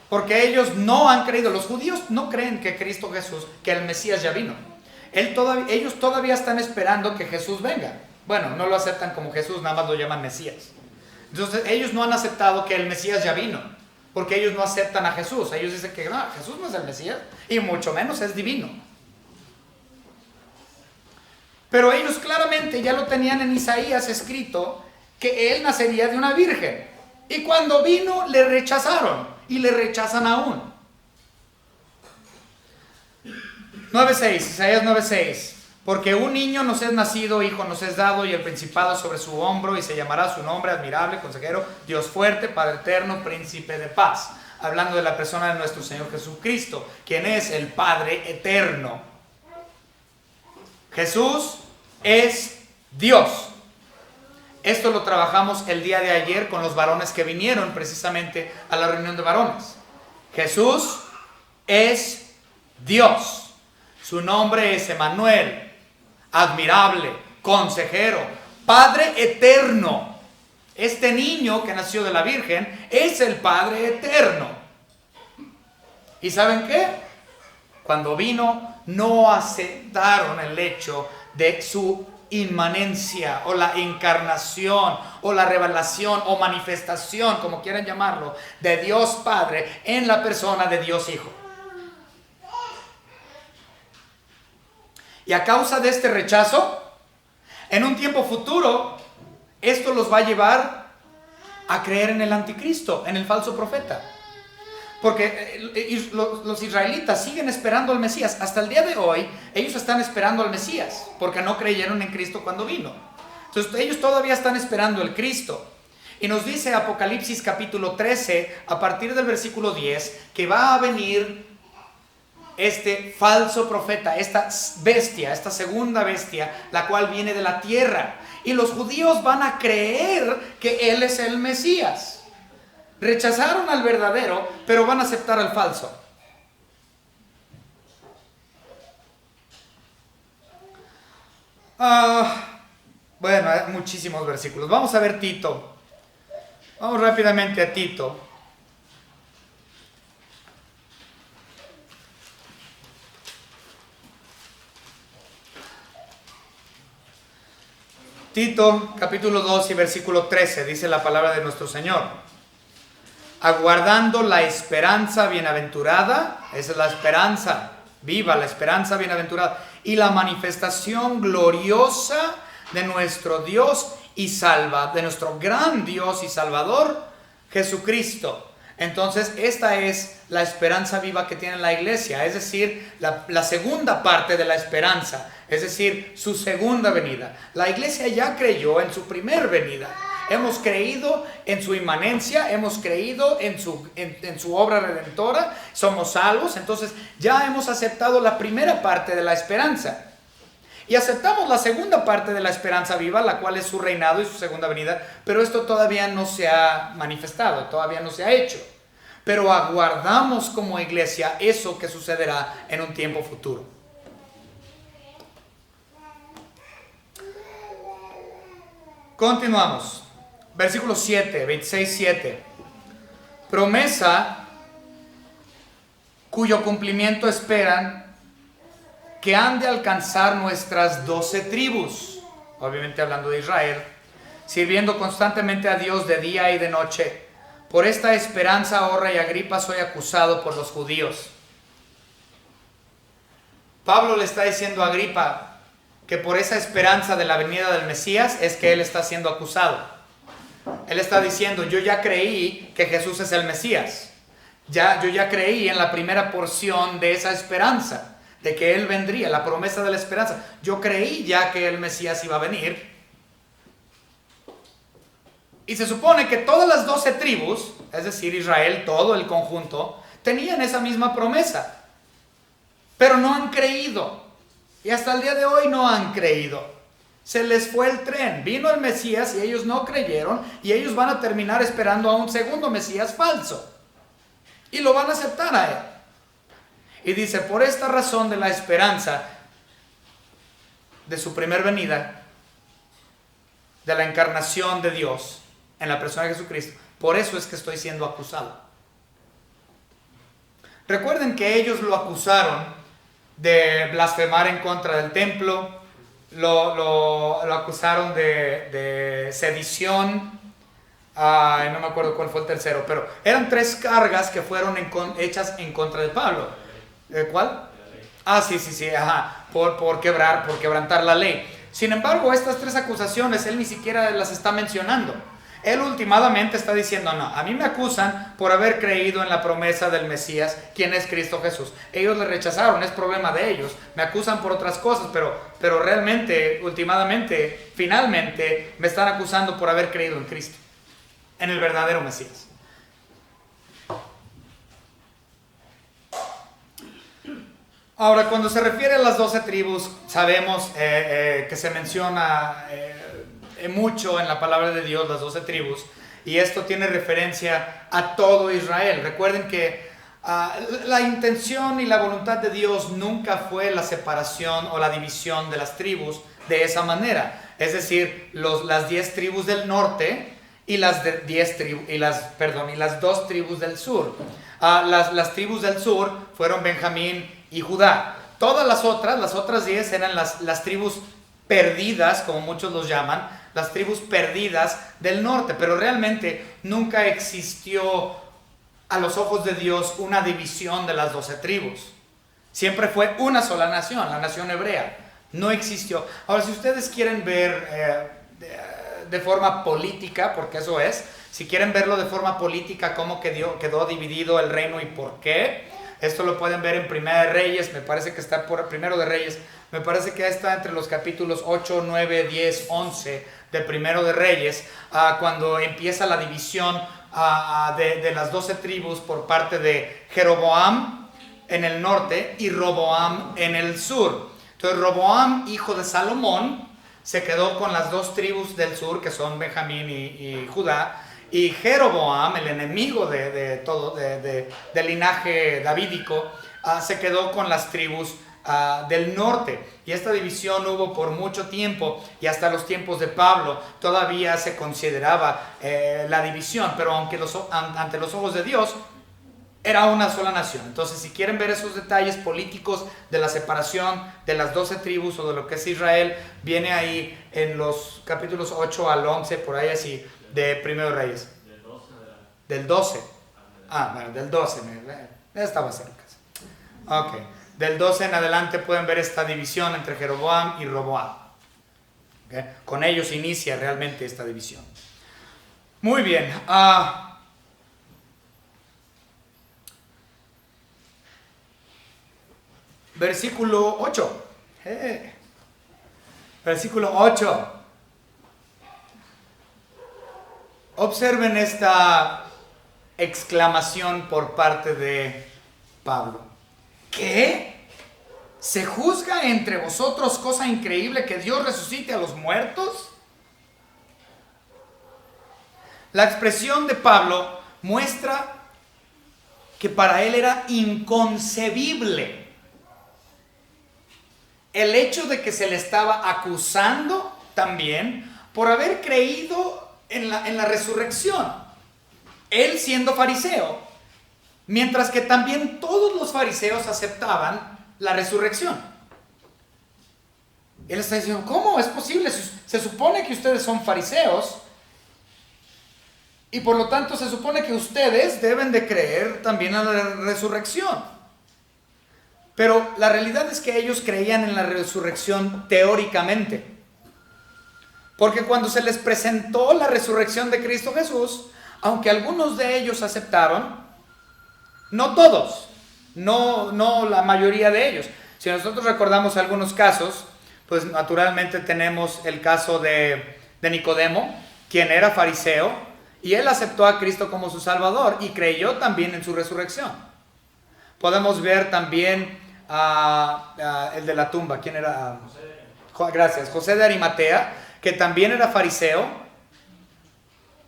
porque ellos no han creído. Los judíos no creen que Cristo Jesús, que el Mesías ya vino. Ellos todavía están esperando que Jesús venga. Bueno, no lo aceptan como Jesús, nada más lo llaman Mesías. Entonces ellos no han aceptado que el Mesías ya vino, porque ellos no aceptan a Jesús. Ellos dicen que no, Jesús no es el Mesías, y mucho menos es divino. Pero ellos claramente ya lo tenían en Isaías escrito, que él nacería de una virgen. Y cuando vino le rechazaron, y le rechazan aún. 9:6, Isaías 9:6. Porque un niño nos es nacido, hijo nos es dado, y el principado sobre su hombro, y se llamará su nombre admirable, consejero, Dios fuerte, Padre eterno, príncipe de paz. Hablando de la persona de nuestro Señor Jesucristo, quien es el Padre eterno. Jesús es Dios. Esto lo trabajamos el día de ayer con los varones que vinieron precisamente a la reunión de varones. Jesús es Dios. Su nombre es Emmanuel, admirable, consejero, Padre eterno. Este niño que nació de la Virgen es el Padre eterno. ¿Y saben qué? Cuando vino, no aceptaron el hecho de su inmanencia o la encarnación o la revelación o manifestación, como quieran llamarlo, de Dios Padre en la persona de Dios Hijo. Y a causa de este rechazo, En un tiempo futuro, esto los va a llevar a creer en el anticristo, en el falso profeta. Porque los israelitas siguen esperando al Mesías. Hasta el día de hoy, ellos están esperando al Mesías, porque no creyeron en Cristo cuando vino. Entonces, ellos todavía están esperando el Cristo. Y nos dice Apocalipsis capítulo 13, a partir del versículo 10, que va a venir este falso profeta, esta bestia, esta segunda bestia, la cual viene de la tierra. Y los judíos van a creer que Él es el Mesías. Rechazaron al verdadero, pero van a aceptar al falso. Bueno, hay muchísimos versículos. Vamos a ver Tito. Vamos rápidamente a Tito. Tito, capítulo 2 y versículo 13, dice la palabra de nuestro Señor. Aguardando la esperanza bienaventurada, esa es la esperanza viva, la esperanza bienaventurada, y la manifestación gloriosa de nuestro Dios y de nuestro gran Dios y Salvador, Jesucristo. Entonces, esta es la esperanza viva que tiene la iglesia, es decir, la segunda parte de la esperanza, es decir, su segunda venida. La iglesia ya creyó en su primer venida. Hemos creído en su inmanencia, hemos creído en su obra redentora, somos salvos, entonces ya hemos aceptado la primera parte de la esperanza. Y aceptamos la segunda parte de la esperanza viva, la cual es su reinado y su segunda venida, pero esto todavía no se ha manifestado, todavía no se ha hecho. Pero aguardamos como iglesia eso que sucederá en un tiempo futuro. Continuamos. Versículo 7, 26:7. Promesa cuyo cumplimiento esperan que han de alcanzar nuestras 12 tribus, obviamente hablando de Israel, sirviendo constantemente a Dios de día y de noche. Por esta esperanza, oh rey Agripa, soy acusado por los judíos. Pablo le está diciendo a Agripa que por esa esperanza de la venida del Mesías es que él está siendo acusado. Él está diciendo, yo ya creí que Jesús es el Mesías. Yo ya creí en la primera porción de esa esperanza, de que Él vendría, la promesa de la esperanza. Yo creí ya que el Mesías iba a venir. Y se supone que todas las 12 tribus, es decir, Israel, todo el conjunto, tenían esa misma promesa. Pero no han creído. Y hasta el día de hoy no han creído. Se les fue el tren, vino el Mesías y ellos no creyeron y ellos van a terminar esperando a un segundo Mesías falso y lo van a aceptar a él. Y dice, por esta razón de la esperanza de su primer venida, de la encarnación de Dios en la persona de Jesucristo, por eso es que estoy siendo acusado. Recuerden que ellos lo acusaron de blasfemar en contra del templo. Lo acusaron de sedición, no me acuerdo cuál fue el tercero, pero eran 3 cargas que fueron hechas en contra de Pablo. ¿Cuál? Sí, por quebrantar la ley. Sin embargo, estas 3 acusaciones él ni siquiera las está mencionando. Él últimamente está diciendo, no, a mí me acusan por haber creído en la promesa del Mesías, quien es Cristo Jesús. Ellos le rechazaron, es problema de ellos. Me acusan por otras cosas, pero realmente, últimamente, finalmente, me están acusando por haber creído en Cristo, en el verdadero Mesías. Ahora, cuando se refiere a las 12 tribus, sabemos que se menciona mucho en la palabra de Dios las 12 tribus, y esto tiene referencia a todo Israel. Recuerden que la intención y la voluntad de Dios nunca fue la separación o la división de las tribus de esa manera, es decir, las 10 tribus del norte y las 2 tribus del sur. Las tribus del sur fueron Benjamín y Judá. Todas las otras 10 eran las tribus perdidas, como muchos los llaman, las tribus perdidas del norte, pero realmente nunca existió a los ojos de Dios una división de las 12 tribus. Siempre fue una sola nación, la nación hebrea, No existió. Ahora, si ustedes quieren ver de forma política, porque eso es, si quieren verlo de forma política, cómo quedó dividido el reino y por qué, esto lo pueden ver en Primera de Reyes, me parece que está por Primero de Reyes, me parece que está entre los capítulos 8, 9, 10, 11 de Primero de Reyes, cuando empieza la división de las 12 tribus por parte de Jeroboam en el norte y Roboam en el sur. Entonces Roboam, hijo de Salomón, se quedó con las 2 tribus del sur, que son Benjamín y Judá, y Jeroboam, el enemigo del linaje davídico, se quedó con las tribus del norte. Y esta división hubo por mucho tiempo, y hasta los tiempos de Pablo todavía se consideraba la división, pero aunque ante los ojos de Dios era una sola nación. Entonces, si quieren ver esos detalles políticos de la separación de las 12 tribus o de lo que es Israel, viene ahí en los capítulos 8 al 11, por ahí así, de Primero de Reyes. Del 12. Bueno, del 12. Estaba cerca. Ok. Del 12 en adelante pueden ver esta división entre Jeroboam y Roboam. ¿Okay? Con ellos inicia realmente esta división. Muy bien. Versículo 8. Versículo 8. Observen esta exclamación por parte de Pablo. ¿Qué? ¿Se juzga entre vosotros cosa increíble que Dios resucite a los muertos? La expresión de Pablo muestra que para él era inconcebible el hecho de que se le estaba acusando también por haber creído en la resurrección. Él siendo fariseo, mientras que también todos los fariseos aceptaban la resurrección. Él está diciendo, ¿cómo es posible? Se supone que ustedes son fariseos y por lo tanto se supone que ustedes deben de creer también en la resurrección. Pero la realidad es que ellos creían en la resurrección teóricamente. Porque cuando se les presentó la resurrección de Cristo Jesús, aunque algunos de ellos aceptaron, no todos, no la mayoría de ellos. Si nosotros recordamos algunos casos, pues naturalmente tenemos el caso de Nicodemo, quien era fariseo, y él aceptó a Cristo como su Salvador y creyó también en su resurrección. Podemos ver también el de la tumba, ¿quién era? Gracias, José de Arimatea, que también era fariseo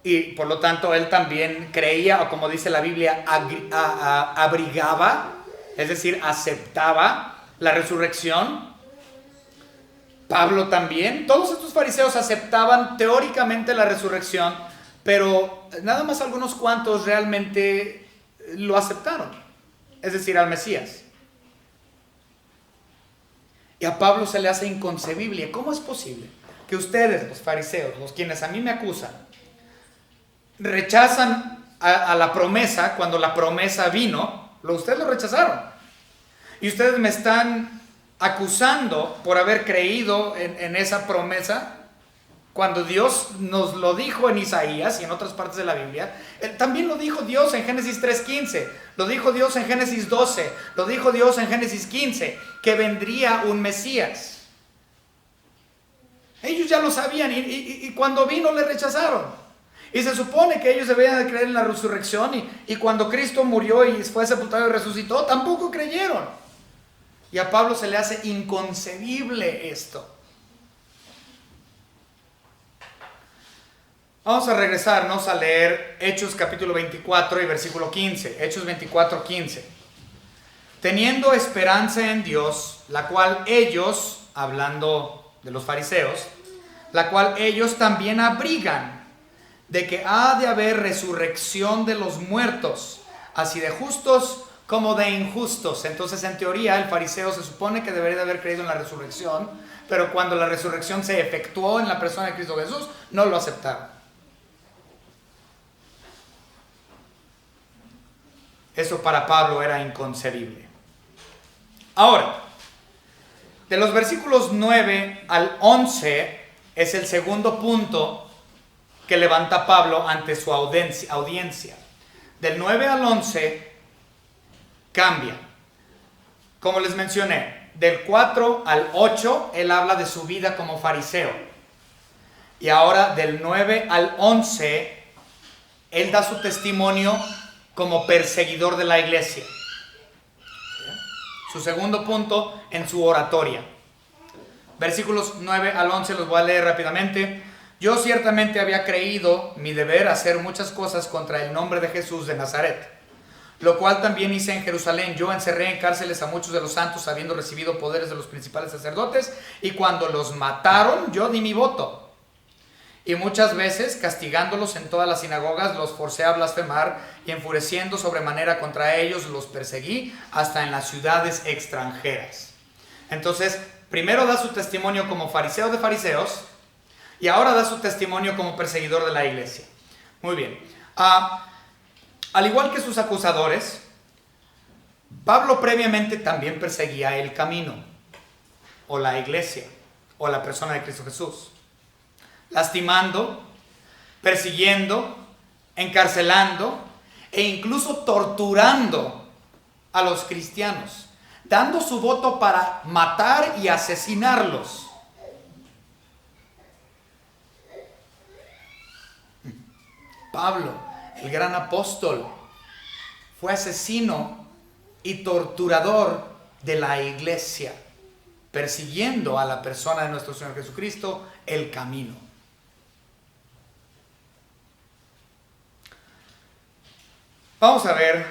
y por lo tanto él también creía, o como dice la Biblia, abrigaba, es decir, aceptaba la resurrección. Pablo también. Todos estos fariseos aceptaban teóricamente la resurrección, pero nada más algunos cuantos realmente lo aceptaron, es decir, al Mesías. Y a Pablo se le hace inconcebible. ¿Cómo es posible que ustedes, los fariseos, los quienes a mí me acusan, rechazan a la promesa cuando la promesa vino? Ustedes lo rechazaron. Y ustedes me están acusando por haber creído en esa promesa, cuando Dios nos lo dijo en Isaías y en otras partes de la Biblia. También lo dijo Dios en Génesis 3:15, lo dijo Dios en Génesis 12, lo dijo Dios en Génesis 15, que vendría un Mesías. Ellos ya lo sabían y cuando vino le rechazaron. Y se supone que ellos debían de creer en la resurrección y cuando Cristo murió y fue sepultado y resucitó, tampoco creyeron. Y a Pablo se le hace inconcebible esto. Vamos a regresarnos a leer Hechos capítulo 24 y versículo 15. Hechos 24, 15. Teniendo esperanza en Dios, la cual ellos, hablando de los fariseos, la cual ellos también abrigan, de que ha de haber resurrección de los muertos, así de justos como de injustos. Entonces, en teoría, el fariseo se supone que debería de haber creído en la resurrección, pero cuando la resurrección se efectuó en la persona de Cristo Jesús, no lo aceptaron. Eso para Pablo era inconcebible. Ahora, De los versículos 9 al 11 es el segundo punto que levanta Pablo ante su audiencia. Del 9 al 11 cambia. Como les mencioné, del 4 al 8 él habla de su vida como fariseo. Y ahora del 9 al 11 él da su testimonio como perseguidor de la iglesia. Su segundo punto en su oratoria. Versículos 9 al 11 los voy a leer rápidamente. Yo ciertamente había creído mi deber hacer muchas cosas contra el nombre de Jesús de Nazaret, lo cual también hice en Jerusalén. Yo encerré en cárceles a muchos de los santos, habiendo recibido poderes de los principales sacerdotes, y cuando los mataron, yo di mi voto. Y muchas veces, castigándolos en todas las sinagogas, los forcé a blasfemar, y enfureciendo sobremanera contra ellos, los perseguí hasta en las ciudades extranjeras. Entonces, primero da su testimonio como fariseo de fariseos, y ahora da su testimonio como perseguidor de la iglesia. Muy bien. Al igual que sus acusadores, Pablo previamente también perseguía el camino, o la iglesia, o la persona de Cristo Jesús. Lastimando, persiguiendo, encarcelando e incluso torturando a los cristianos, dando su voto para matar y asesinarlos. Pablo, el gran apóstol, fue asesino y torturador de la iglesia, persiguiendo a la persona de nuestro Señor Jesucristo, el camino. Vamos a ver.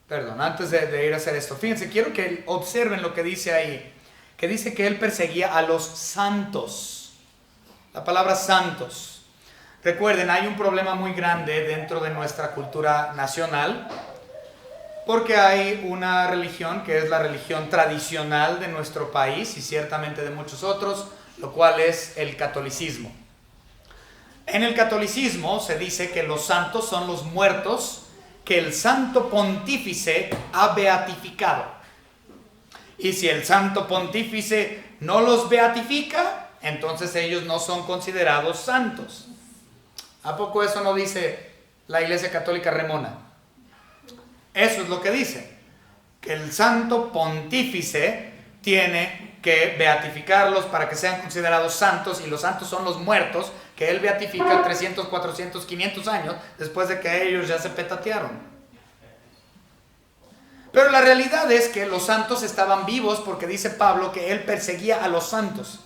Perdón, antes de ir a hacer esto, fíjense, quiero que observen lo que dice ahí, que dice que él perseguía a los santos. La palabra santos. Recuerden, hay un problema muy grande dentro de nuestra cultura nacional, porque hay una religión que es la religión tradicional de nuestro país y ciertamente de muchos otros, lo cual es el catolicismo. En el catolicismo se dice que los santos son los muertos que el santo pontífice ha beatificado. Y si el santo pontífice no los beatifica, entonces ellos no son considerados santos. ¿A poco eso no dice la Iglesia Católica Remona? Eso es lo que dice, que el santo pontífice tiene que beatificarlos para que sean considerados santos, y los santos son los muertos que él beatifica 300, 400, 500 años después de que ellos ya se petatearon. Pero la realidad es que los santos estaban vivos, porque dice Pablo que él perseguía a los santos.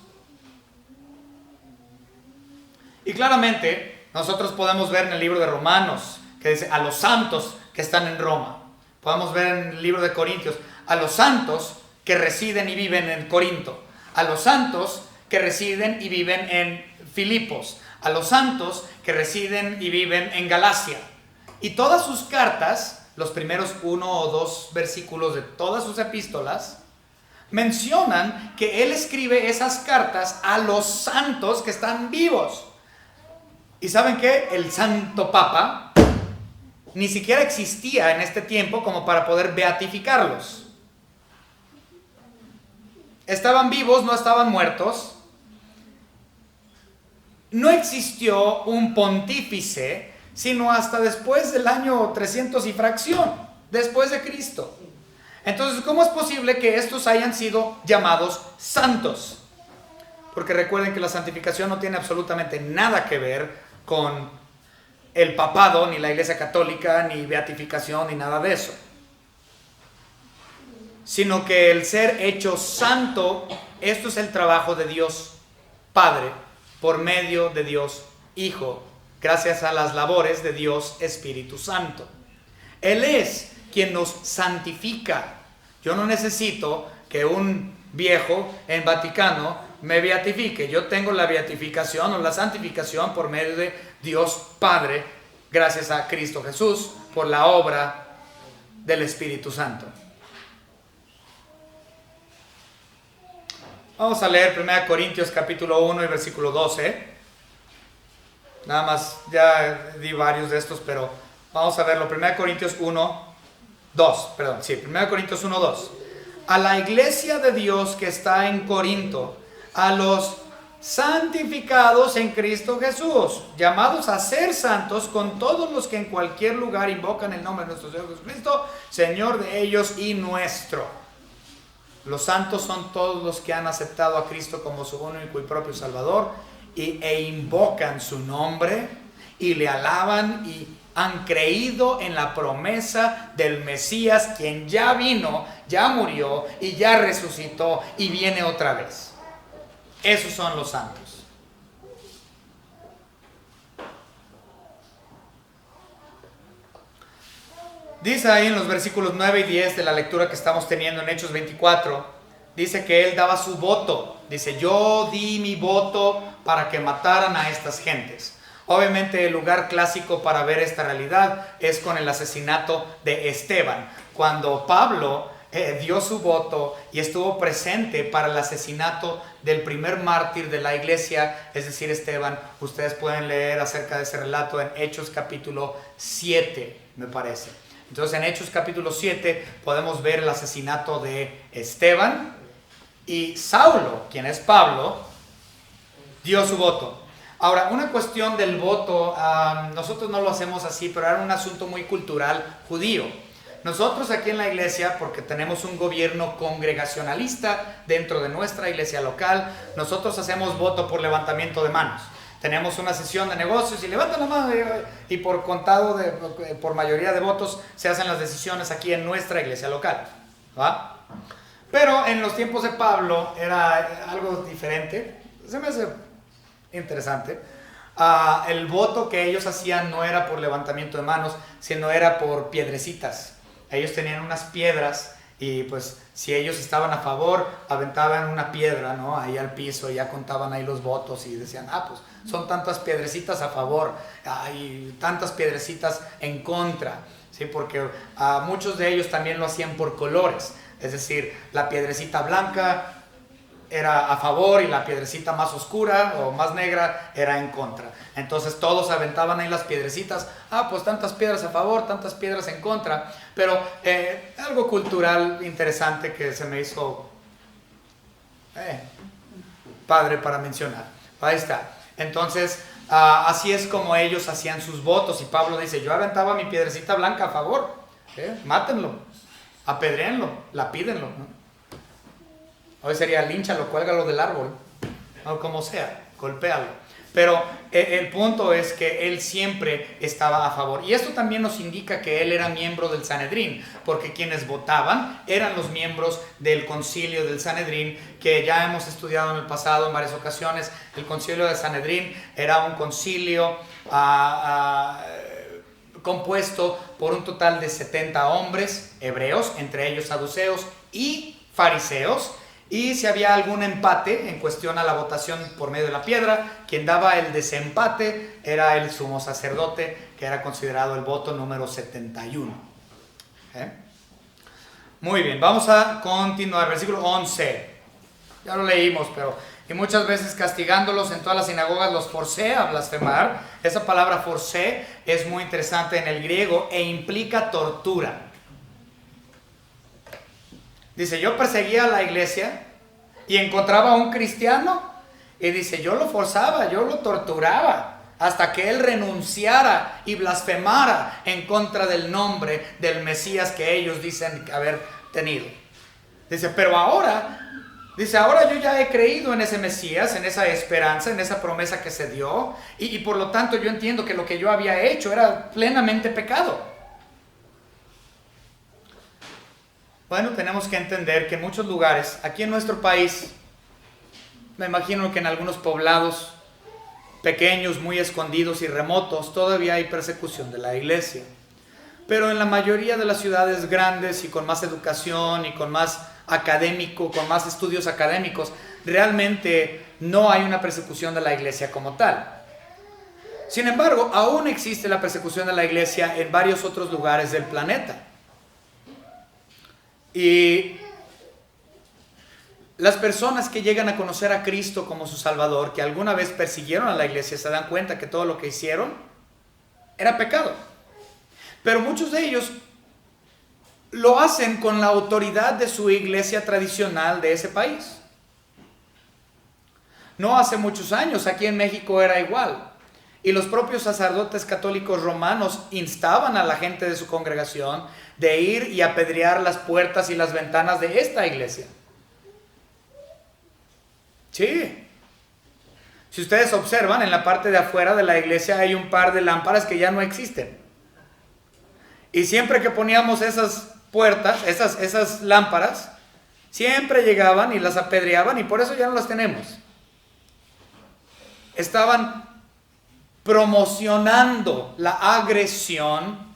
Y claramente nosotros podemos ver en el libro de Romanos que dice a los santos que están en Roma. Podemos ver en el libro de Corintios a los santos que residen y viven en Corinto, a los santos que residen y viven en Filipos, a los santos que residen y viven en Galacia. Y todas sus cartas, los primeros 1 o 2 versículos de todas sus epístolas, mencionan que él escribe esas cartas a los santos que están vivos. ¿Y saben qué? El Santo Papa ni siquiera existía en este tiempo como para poder beatificarlos. Estaban vivos, no estaban muertos. No existió un pontífice sino hasta después del año 300 y fracción, después de Cristo. Entonces, ¿cómo es posible que estos hayan sido llamados santos? Porque recuerden que la santificación no tiene absolutamente nada que ver con el papado, ni la Iglesia Católica, ni beatificación, ni nada de eso. Sino que el ser hecho santo, esto es el trabajo de Dios Padre, por medio de Dios Hijo, gracias a las labores de Dios Espíritu Santo. Él es quien nos santifica. Yo no necesito que un viejo en Vaticano me beatifique. Yo tengo la beatificación o la santificación por medio de Dios Padre, gracias a Cristo Jesús, por la obra del Espíritu Santo. Vamos a leer 1 Corintios capítulo 1 y versículo 12. Nada más, ya di varios de estos, pero vamos a verlo. 1 Corintios 1, 2, perdón, sí, 1 Corintios 1, 2. A la iglesia de Dios que está en Corinto, a los santificados en Cristo Jesús, llamados a ser santos con todos los que en cualquier lugar invocan el nombre de nuestro Señor Jesucristo, Señor de ellos y nuestro. Los santos son todos los que han aceptado a Cristo como su único y propio Salvador e invocan su nombre y le alaban y han creído en la promesa del Mesías, quien ya vino, ya murió y ya resucitó y viene otra vez. Esos son los santos. Dice ahí en los versículos 9 y 10 de la lectura que estamos teniendo en Hechos 24, dice que él daba su voto. Dice, yo di mi voto para que mataran a estas gentes. Obviamente el lugar clásico para ver esta realidad es con el asesinato de Esteban. Cuando Pablo dio su voto y estuvo presente para el asesinato del primer mártir de la iglesia, es decir, Esteban. Ustedes pueden leer acerca de ese relato en Hechos capítulo 7, me parece. Entonces en Hechos capítulo 7 podemos ver el asesinato de Esteban y Saulo, quien es Pablo, dio su voto. Ahora, una cuestión del voto, nosotros no lo hacemos así, pero era un asunto muy cultural judío. Nosotros aquí en la iglesia, porque tenemos un gobierno congregacionalista dentro de nuestra iglesia local, nosotros hacemos voto por levantamiento de manos. Tenemos una sesión de negocios y levantan la mano y por contado, por mayoría de votos, se hacen las decisiones aquí en nuestra iglesia local, ¿va? Pero en los tiempos de Pablo era algo diferente. Se me hace interesante. El voto que ellos hacían no era por levantamiento de manos, sino era por piedrecitas. Ellos tenían unas piedras y pues si ellos estaban a favor, aventaban una piedra, ¿no?, ahí al piso y ya contaban ahí los votos y decían, pues son tantas piedrecitas a favor y tantas piedrecitas en contra, ¿sí? Porque muchos de ellos también lo hacían por colores, es decir, la piedrecita blanca era a favor y la piedrecita más oscura o más negra era en contra. Entonces todos aventaban ahí las piedrecitas, pues tantas piedras a favor, tantas piedras en contra. Pero algo cultural interesante que se me hizo padre para mencionar. Ahí está. Entonces así es como ellos hacían sus votos y Pablo dice, yo aventaba mi piedrecita blanca a favor, mátenlo, apedréenlo, lapídenlo, ¿no? Hoy sería línchalo, cuélgalo del árbol, o como sea, golpéalo. Pero el punto es que él siempre estaba a favor. Y esto también nos indica que él era miembro del Sanedrín, porque quienes votaban eran los miembros del concilio del Sanedrín, que ya hemos estudiado en el pasado en varias ocasiones. El concilio del Sanedrín era un concilio compuesto por un total de 70 hombres hebreos, entre ellos saduceos y fariseos. Y si había algún empate en cuestión a la votación por medio de la piedra, quien daba el desempate era el sumo sacerdote, que era considerado el voto número 71. Muy bien, vamos a continuar. Versículo 11. Ya lo leímos, pero y muchas veces castigándolos en todas las sinagogas los forcé a blasfemar. Esa palabra forcé es muy interesante en el griego e implica tortura. Dice, yo perseguía a la iglesia y encontraba a un cristiano y dice, yo lo forzaba, yo lo torturaba hasta que él renunciara y blasfemara en contra del nombre del Mesías que ellos dicen haber tenido. Dice, pero ahora, ahora yo ya he creído en ese Mesías, en esa esperanza, en esa promesa que se dio y por lo tanto yo entiendo que lo que yo había hecho era plenamente pecado. Bueno, tenemos que entender que en muchos lugares, aquí en nuestro país, me imagino que en algunos poblados pequeños, muy escondidos y remotos, todavía hay persecución de la iglesia. Pero en la mayoría de las ciudades grandes y con más educación y con más académico, con más estudios académicos, realmente no hay una persecución de la iglesia como tal. Sin embargo, aún existe la persecución de la iglesia en varios otros lugares del planeta. Y las personas que llegan a conocer a Cristo como su Salvador, que alguna vez persiguieron a la iglesia, se dan cuenta que todo lo que hicieron era pecado. Pero muchos de ellos lo hacen con la autoridad de su iglesia tradicional de ese país. No hace muchos años aquí en México era igual. Y los propios sacerdotes católicos romanos instaban a la gente de su congregación de ir y apedrear las puertas y las ventanas de esta iglesia. Sí. Si ustedes observan, en la parte de afuera de la iglesia hay un par de lámparas que ya no existen. Y siempre que poníamos esas puertas, esas lámparas, siempre llegaban y las apedreaban, y por eso ya no las tenemos. Estaban promocionando la agresión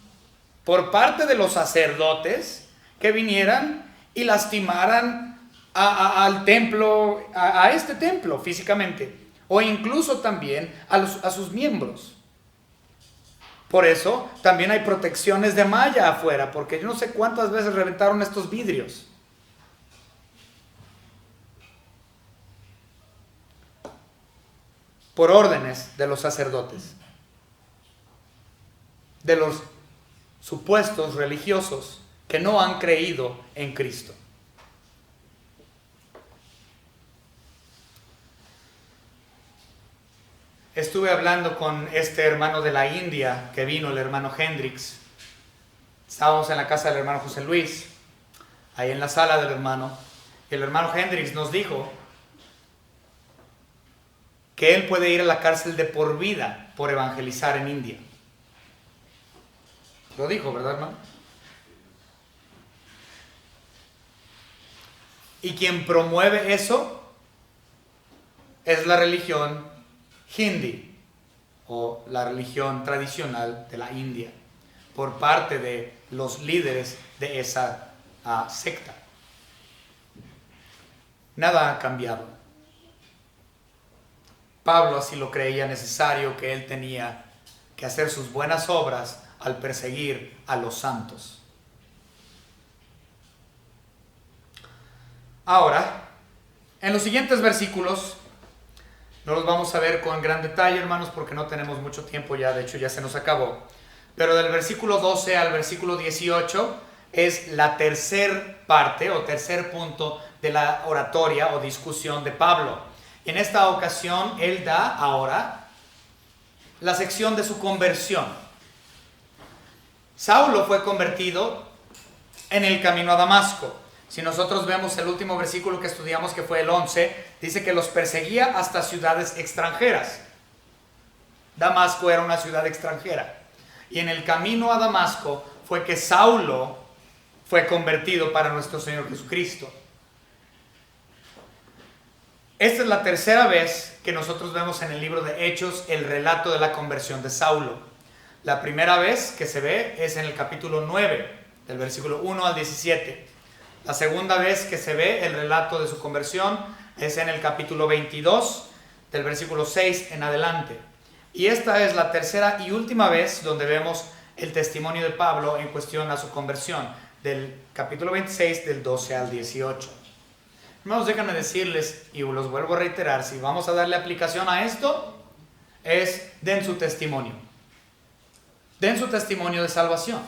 por parte de los sacerdotes que vinieran y lastimaran al templo, a este templo físicamente, o incluso también a sus miembros. Por eso también hay protecciones de malla afuera, porque yo no sé cuántas veces reventaron estos vidrios. Por órdenes de los sacerdotes, de los supuestos religiosos que no han creído en Cristo. Estuve hablando con este hermano de la India que vino, el hermano Hendrix. Estábamos en la casa del hermano José Luis, ahí en la sala del hermano, y el hermano Hendrix nos dijo que él puede ir a la cárcel de por vida por evangelizar en India. Lo dijo, ¿verdad, hermano? Y quien promueve eso es la religión hindi, o la religión tradicional de la India, por parte de los líderes de esa secta. Nada ha cambiado. Pablo así lo creía necesario, que él tenía que hacer sus buenas obras al perseguir a los santos. Ahora, en los siguientes versículos, no los vamos a ver con gran detalle, hermanos, porque no tenemos mucho tiempo ya, de hecho ya se nos acabó. Pero del versículo 12 al versículo 18 es la tercer parte o tercer punto de la oratoria o discusión de Pablo. En esta ocasión, él da ahora la sección de su conversión. Saulo fue convertido en el camino a Damasco. Si nosotros vemos el último versículo que estudiamos, que fue el 11, dice que los perseguía hasta ciudades extranjeras. Damasco era una ciudad extranjera. Y en el camino a Damasco fue que Saulo fue convertido para nuestro Señor Jesucristo. Esta es la tercera vez que nosotros vemos en el libro de Hechos el relato de la conversión de Saulo. La primera vez que se ve es en el capítulo 9, del versículo 1 al 17. La segunda vez que se ve el relato de su conversión es en el capítulo 22, del versículo 6 en adelante. Y esta es la tercera y última vez donde vemos el testimonio de Pablo en cuestión a su conversión, del capítulo 26, del 12 al 18. Hermanos, déjenme decirles, y los vuelvo a reiterar, si vamos a darle aplicación a esto, den su testimonio. Den su testimonio de salvación.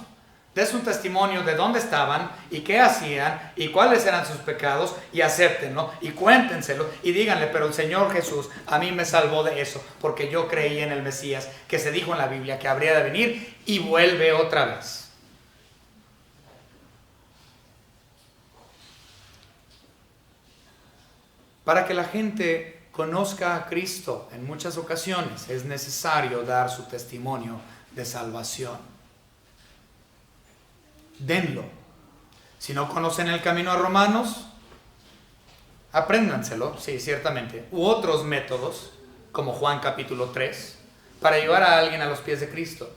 Den su testimonio de dónde estaban y qué hacían y cuáles eran sus pecados, y acéptenlo y cuéntenselo y díganle: pero el Señor Jesús a mí me salvó de eso porque yo creí en el Mesías que se dijo en la Biblia que habría de venir y vuelve otra vez. Para que la gente conozca a Cristo en muchas ocasiones es necesario dar su testimonio de salvación. Denlo. Si no conocen el camino a Romanos, apréndanselo, sí, ciertamente. U otros métodos, como Juan capítulo 3, para llevar a alguien a los pies de Cristo.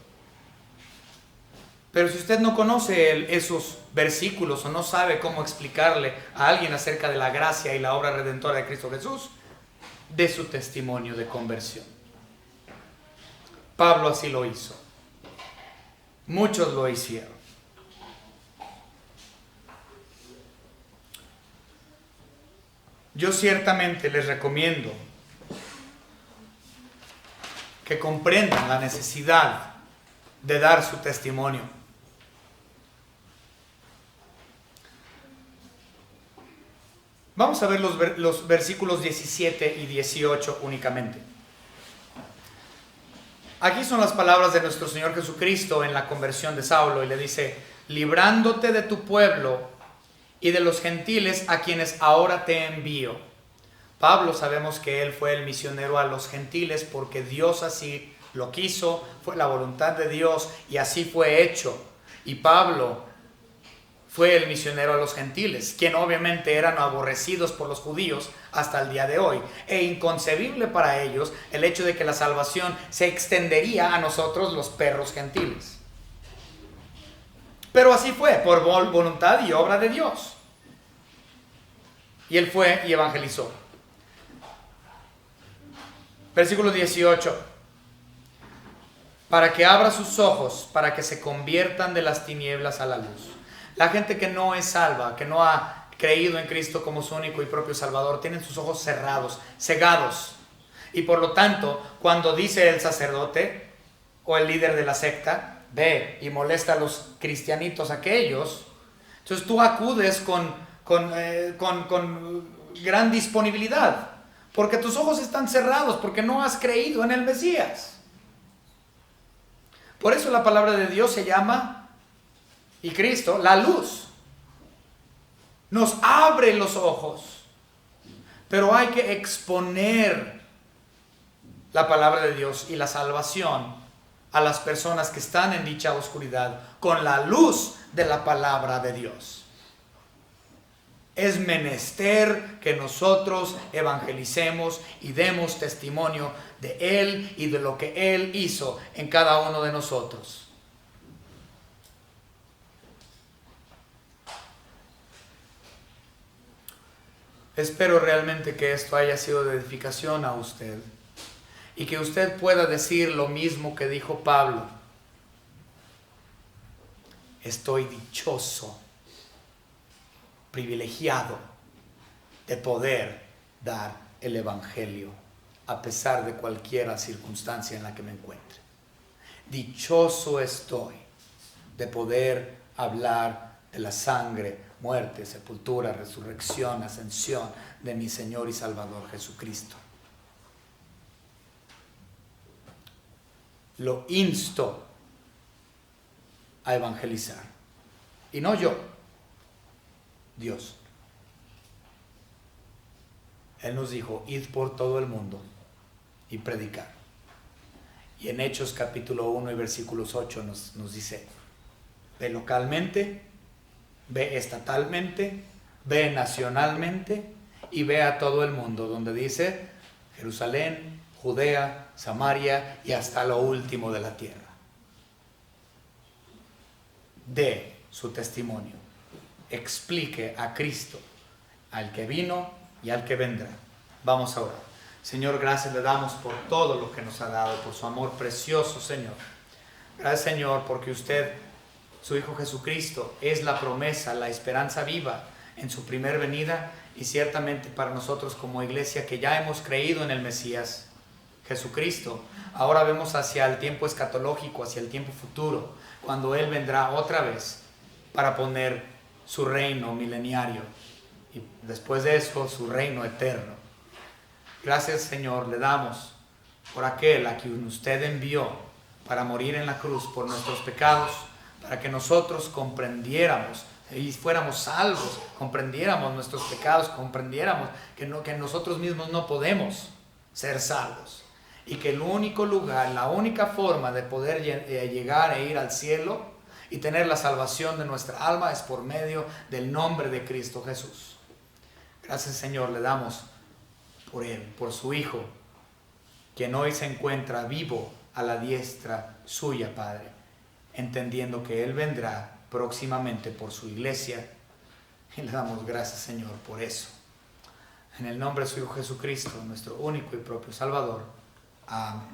Pero si usted no conoce esos versículos o no sabe cómo explicarle a alguien acerca de la gracia y la obra redentora de Cristo Jesús, dé su testimonio de conversión. Pablo así lo hizo. Muchos lo hicieron. Yo ciertamente les recomiendo que comprendan la necesidad de dar su testimonio. Vamos a ver los versículos 17 y 18 únicamente. Aquí son las palabras de nuestro Señor Jesucristo en la conversión de Saulo, y le dice: librándote de tu pueblo y de los gentiles a quienes ahora te envío. Pablo, sabemos que él fue el misionero a los gentiles porque Dios así lo quiso, fue la voluntad de Dios y así fue hecho. Y Pablo fue el misionero a los gentiles, quien obviamente eran aborrecidos por los judíos hasta el día de hoy. E inconcebible para ellos el hecho de que la salvación se extendería a nosotros, los perros gentiles. Pero así fue, por voluntad y obra de Dios. Y él fue y evangelizó. Versículo 18. Para que abra sus ojos, para que se conviertan de las tinieblas a la luz. La gente que no es salva, que no ha creído en Cristo como su único y propio Salvador, tienen sus ojos cerrados, cegados. Y por lo tanto, cuando dice el sacerdote o el líder de la secta, ve y molesta a los cristianitos aquellos, entonces tú acudes con gran disponibilidad, porque tus ojos están cerrados, porque no has creído en el Mesías. Por eso la palabra de Dios se llama, y Cristo, la luz. Nos abre los ojos, pero hay que exponer la palabra de Dios y la salvación a las personas que están en dicha oscuridad con la luz de la palabra de Dios. Es menester que nosotros evangelicemos y demos testimonio de Él y de lo que Él hizo en cada uno de nosotros. Espero realmente que esto haya sido de edificación a usted y que usted pueda decir lo mismo que dijo Pablo: estoy dichoso, privilegiado de poder dar el Evangelio a pesar de cualquier circunstancia en la que me encuentre. Dichoso estoy de poder hablar de la sangre, muerte, sepultura, resurrección, ascensión de mi Señor y Salvador Jesucristo. Lo insto a evangelizar. Y no yo, Dios. Él nos dijo: id por todo el mundo y predicar. Y en Hechos capítulo 1 y versículos 8 nos dice: ve localmente, ve estatalmente, ve nacionalmente y ve a todo el mundo, donde dice Jerusalén, Judea, Samaria y hasta lo último de la tierra. Dé su testimonio, explique a Cristo, al que vino y al que vendrá. Vamos a orar. Señor, gracias le damos por todo lo que nos ha dado, por su amor precioso, Señor. Gracias, Señor, porque usted, su Hijo Jesucristo, es la promesa, la esperanza viva en su primer venida, y ciertamente para nosotros como iglesia que ya hemos creído en el Mesías Jesucristo, ahora vemos hacia el tiempo escatológico, hacia el tiempo futuro, cuando Él vendrá otra vez para poner su reino mileniario y después de eso su reino eterno. Gracias, Señor, le damos por aquel a quien usted envió para morir en la cruz por nuestros pecados, para que nosotros comprendiéramos y fuéramos salvos, comprendiéramos nuestros pecados, comprendiéramos que nosotros mismos no podemos ser salvos y que el único lugar, la única forma de poder llegar e ir al cielo y tener la salvación de nuestra alma es por medio del nombre de Cristo Jesús. Gracias, Señor, le damos por Él, por su Hijo, quien hoy se encuentra vivo a la diestra suya, Padre, entendiendo que Él vendrá próximamente por su iglesia, y le damos gracias, Señor, por eso. En el nombre de su Hijo Jesucristo, nuestro único y propio Salvador. Amén.